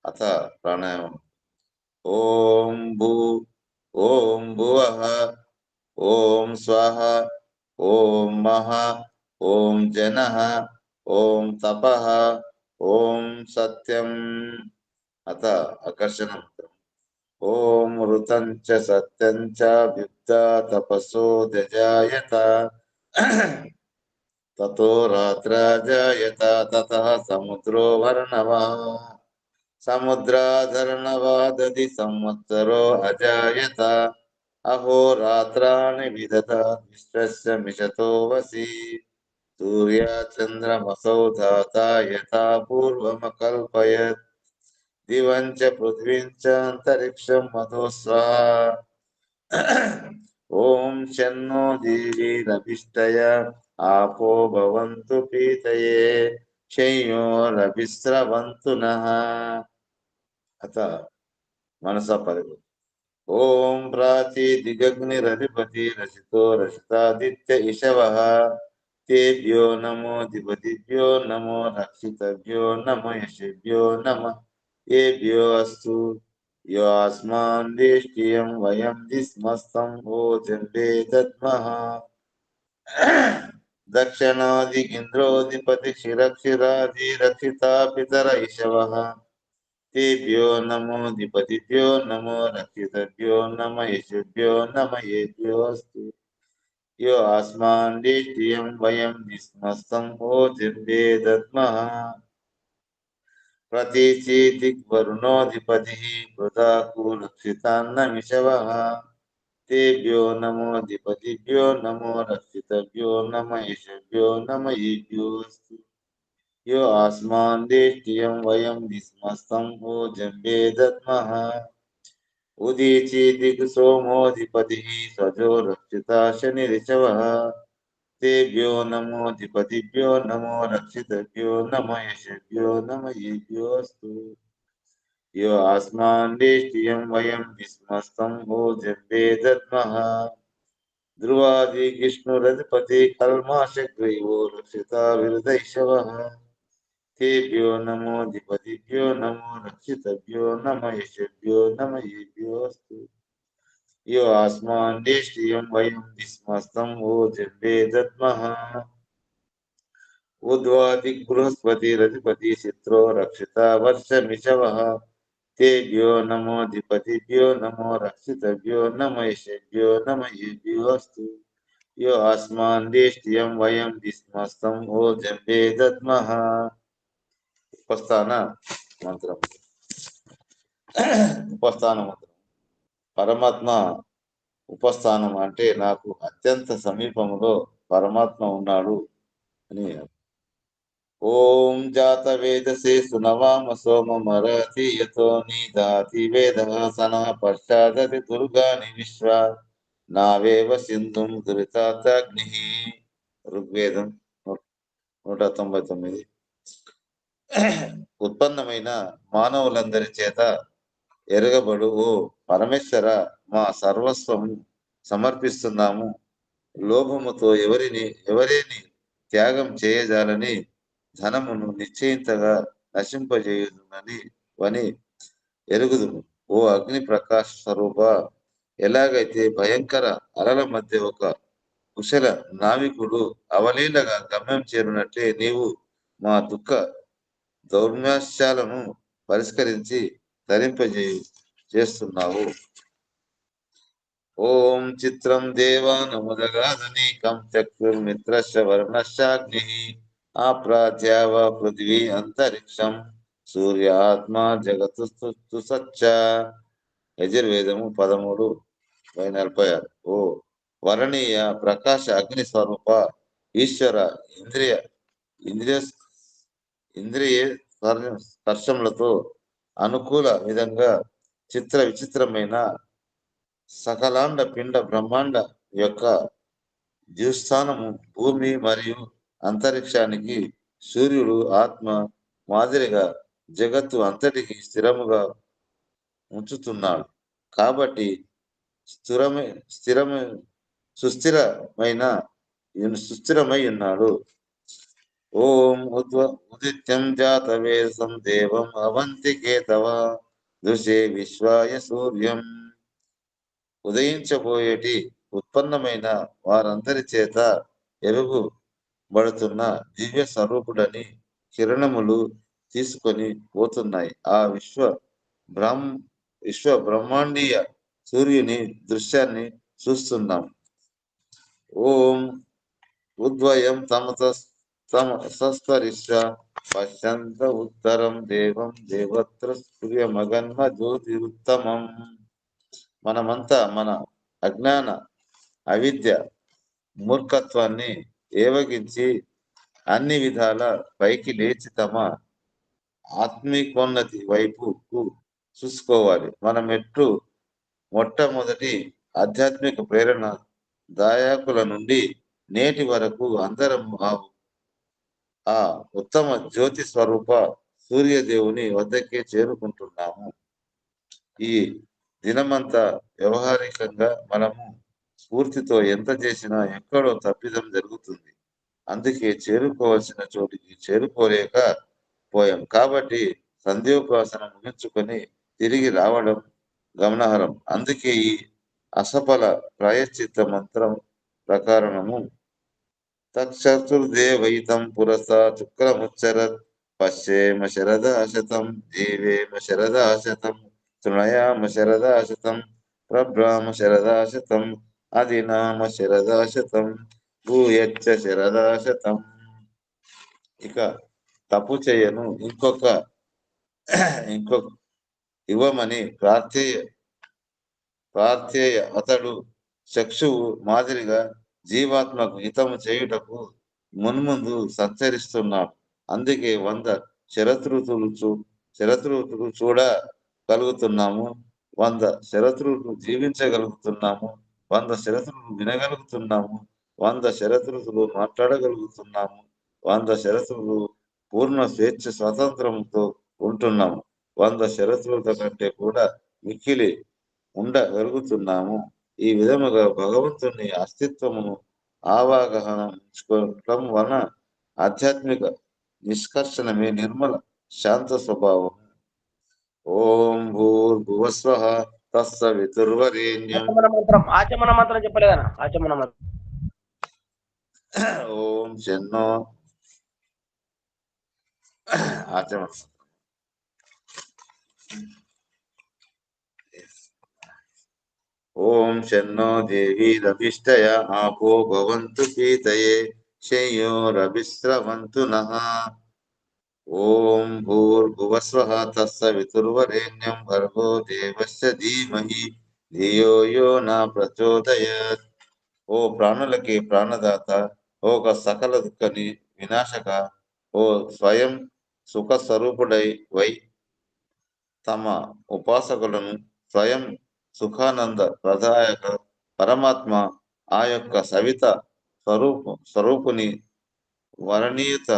అథ ప్రాణాయామం. ఓం భూ. ఓం భువః. ఓం స్వః. ఓం మహ. ఓం జనః. ఓం తపః. ఓం సత్యం. అథ ఆకర్షణ మంత్రం. ఓం ఋతం చ సత్యం చ విద్యా తపసో జజాయత. తతో రాత్రాజాయత. తతః సముద్రో వర్ణవః. సముద్రాధర్ణవాదది సంవత్సరో అజాయత. అహోరాత్రాణి విదధాత్ విశ్వస్య మిషతో వసి. సూర్యచంద్రమసౌ ధాత యథా పూర్వమకల్పయత్. దివం చ పృథ్వీం చ అంతరిక్షం మధో స్వాహా. ఓం శన్నో దేవీరభిష్టయ ఆపో భవంతు పీతయే శయ్యో రవిస్రవంతు నః. అత మనసా పరిగె. ఓం ప్రాచీ దిగగ్నిరధిపతి రసితో రసితాదిత్య ఇషవః. తేభ్యో నమో దిపతిభ్యో నమో రక్షితభ్యో నమ యశభ్యో నమ. ఏభ్యో అస్తు. యో అస్మాన్ దేష్టియం వయం దిస్మస్తం ఓజంబే దద్మః. దక్షిణాదిగింద్రోధిపతి క్షిరక్షిరాది రక్షితా పితర ఇషవః. తేభ్యో నమో దిపతిభ్యో నమో రక్షితభ్యో నమ యశభ్యో నమ. ఏభ్యో అస్తు. యో అస్మాన్ దేష్టియం వయం దిస్మస్తం ఓజంబే దద్మః. ప్రతీచి దిగ్వరుణోధిపతి పృథాకు రక్షితాన్నమిషవః. తేభ్యో నమో దిపతిభ్యో నమో రక్షితభ్యో నమ యశభ్యో నమ. ఏభ్యో అస్తు. యో అస్మాన్ దేష్టియం వయం దిస్మస్తం ఓజంబే దద్మః. ఉదీచి దిగ్ సోమోధిపతి స్వజో రక్షితా శనిరిషవః. తేభ్యో నమో దిపతిభ్యో నమో రక్షితభ్యో నమ యశభ్యో నమ. ఏభ్యో అస్తు. యో అస్మాన్ దేష్టియం వయం దిస్మస్తం ఓజంబే దద్మః. ధ్రువాది విష్ణురధిపతి కల్మాషగ్రీవో రక్షితా విరుధైషవః. తేభ్యో నమో దిపతిభ్యో నమో రక్షితభ్యో నమ యశభ్యో నమ. ఏభ్యో అస్తు. యో అస్మాన్ దేష్టియం వయం దిస్మస్తం ఓజంబే దద్మః. ఉద్వాది బృహస్పతి రధిపతి చిత్రో రక్షితా వర్షమిషవః. తేభ్యో నమో దిపతిభ్యో నమో రక్షితభ్యో నమ యశభ్యో నమ. ఏభ్యో అస్తు. యో అస్మాన్ దేష్టియం వయం దిస్మస్తం ఓజంబే దద్మః. ఉపస్థాన మంత్రం. ఉపస్థాన మంత్రం. పరమాత్మ ఉపస్థానం అంటే నాకు అత్యంత సమీపంలో పరమాత్మ ఉన్నాడు అని. ఓం జాత వేదసే సునవామ సోమమరతి యతో నిదాతి వేదః సనః పశ్చాదతి దుర్గాని విశ్వ నావేవ సింధుం దురితాగ్నిః. ఋగ్వేదం 199. ఉత్పన్నమైన మానవులందరి చేత ఎరగబడు ఓ పరమేశ్వర, మా సర్వస్వం సమర్పిస్తున్నాము. లోభముతో ఎవరిని త్యాగం చేయజాలని ధనమును నిశ్చయింతగా నశింపజేయునని ఎరుగుదుము. ఓ అగ్ని ప్రకాశ స్వరూప, ఎలాగైతే భయంకర అలల మధ్య ఒక కుశల నావికుడు అవలీలగా గమ్యం చేరునట్లే నీవు మా దుఃఖ దౌర్మ్యాశాలను పరిష్కరించి చేస్తున్నావు. ఓం చిత్రం దేవానముదగాదనీకం చక్షుర్మిత్రశ్చ వర్ణశ్చాగ్ని ఆప్రాత్యావ పృథివీ అంతరిక్షం సూర్యాత్మ జగతు సచ్చ. యజుర్వేదము 13:46. ఓ వరణీయ ప్రకాశ అగ్ని స్వరూప ఈశ్వర, ఇంద్రియ స్పర్శములతో అనుకూల విధంగా విచిత్రమైన సకలాండ పిండ బ్రహ్మాండ యొక్క ద్యుస్థానము భూమి మరియు అంతరిక్షానికి సూర్యుడు ఆత్మ మాదిరిగా జగత్తు అంతటికి స్థిరముగా ఉంచుతున్నాడు. కాబట్టి సుస్థిరమై ఉన్నాడు. ఓం ఉదిత్యం జాతవేదం దేవం అవంతికే తవ దృశే విశ్వాయ సూర్యం. ఉదయించబోయేటి ఉత్పన్నమైన వారందరి చేత ఎరుగుబడుతున్న దివ్య స్వరూపుడని కిరణములు తీసుకొని పోతున్నాయి. ఆ విశ్వ బ్రహ్మాండీయ సూర్యుని దృశ్యాన్ని చూస్తున్నాం. ఓం ఉద్వయం తమసస్పరిశ్ర పశ్యంత ఉత్తరం దేవం దేవత్ర సూర్యమగన్మ జ్యోతిరుత్తమం. మనమంతా మన అజ్ఞాన అవిద్య మూర్ఖత్వాన్ని ఏవగించి అన్ని విధాల పైకి లేచి తమ ఆత్మీకోన్నతి వైపుకు చూసుకోవాలి. మనం మొట్టమొదటి ఆధ్యాత్మిక ప్రేరణ దాయకుల నుండి నేటి వరకు అందరం ఆ ఉత్తమ జ్యోతి స్వరూప సూర్యదేవుని వద్దకే చేరుకుంటున్నాము. ఈ దినమంతా వ్యవహారికంగా మనము స్ఫూర్తితో ఎంత చేసినా ఎక్కడో తప్పిదం జరుగుతుంది. అందుకే చేరుకోవాల్సిన చోటికి చేరుకోలేక పోయాం. కాబట్టి సంధ్యోపాసన ముగించుకొని తిరిగి రావడం గమనార్హం. అందుకే ఈ అసఫల ప్రాయశ్చిత్త మంత్రం ప్రకారము తక్షతుర్దేవైతం పురసా శుక్రముచ్చరత్ పశ్యేమ శరదాశతం జీవేమ శరదాశతం తృణయామ శరదాశతం ప్రభ్రామ శరదాశతం అదినామ శరదాశతం భూయచ్చ శరదాశతం. ఇక తప్పు చేయను ఇంకొక ఇవ్వమని ప్రార్థేయ అతడు చక్షువు మాదిరిగా జీవాత్మకు హితము చేయుటకు మున్ముందు సంచరిస్తున్నాడు. అందుకే 100 శరతృతులు చూడగలుగుతున్నాము, 100 శరతృతులు జీవించగలుగుతున్నాము, 100 శరతృతులు వినగలుగుతున్నాము, 100 శరతృతులు మాట్లాడగలుగుతున్నాము, 100 శరతృతులు పూర్ణ స్వేచ్ఛ స్వాతంత్రంతో ఉంటున్నాము, 100 శరతృతుల కంటే కూడా మిక్కిలి ఉండగలుగుతున్నాము. ఈ విధముగా భగవంతుని అస్తిత్వమును ఆవాహనం వలన ఆధ్యాత్మిక నిష్కర్షణమే నిర్మల శాంత స్వభావం. ఓం భూర్భువస్వః తత్సవితుర్వరేణ్యం. ఆచమన మంత్రం చెప్పలేదన్న. ఆచమన మంత్రం. ఓం శన్నో ఆచమన. ఓం శన్నో దేవీరభిష్టయ ఆపో భవంతు పీతయే శయ్యోరభిస్రవంతు నః. ఓం భూర్భువస్వః తత్సవితుర్వరేణ్యం భర్గో దేవస్య ధీమహి ధియో యో న ప్రచోదయాత్. ఓ ప్రాణులకి ప్రాణదాత, ఓ సకల దుఃఖ వినాశక, ఓ స్వయం సుఖ స్వరూపుడై తమ ఉపాసకులను స్వయం సుఖానంద ప్రదాయక పరమాత్మ ఆ యొక్క సవిత స్వరూపుని వరణీయత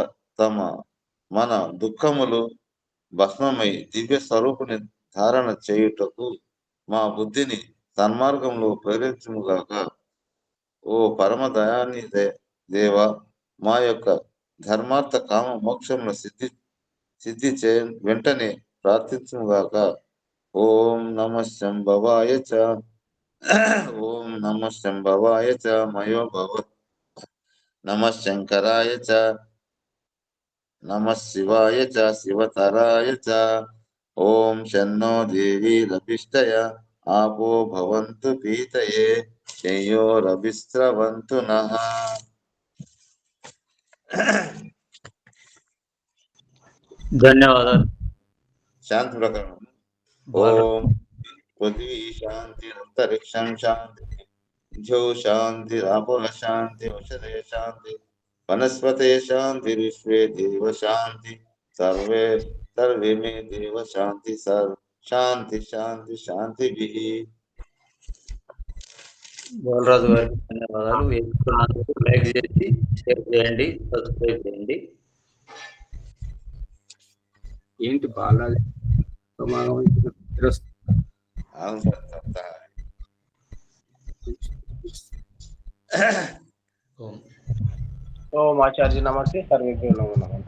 మన దుఃఖములు భస్మమై దివ్య స్వరూపుని ధారణ చేయుటకు మా బుద్ధిని సన్మార్గంలో ప్రేరేపించుగాక. ఓ పరమ దయాన్ని దేవ, మా యొక్క ధర్మార్థ కామ మోక్షంలో సిద్ధి వెంటనే ప్రార్థించుగాక. ఓం నమ శంభవాయ చ. ఓం నమ శంభవాయ చ మయో భవ. నమ శంకరాయ చ. నమ శివాయ చ శివతరాయ చ. ఓం శన్నో దేవి రభిష్టయ ఆపో భవంతు పీతయే శయోరభిస్రవంతు నః. ధన్యవాదాలు. శాంతి ప్రకరణం. ఓం పృథివీ శాంతి, అంతరిక్షం శాంతి, ధ్యో శాంతి, రాపో శాంతి, ఔషధే శాంతి, వనస్పతే శాంతి, విశ్వే దేవ శాంతి, సర్వే మే దేవ శాంతి, శాంతి శాంతి శాంతిభిః. బాలరాజు గారికి ధన్యవాదాలు. వేసుకున్నందుకు లైక్ చేసి షేర్ చేయండి, సబ్స్క్రైబ్ చేయండి. ఏంటి బాలాజీ ఓం ఆచార్య నమస్తే. సర్వేభ్యో నమో నమః.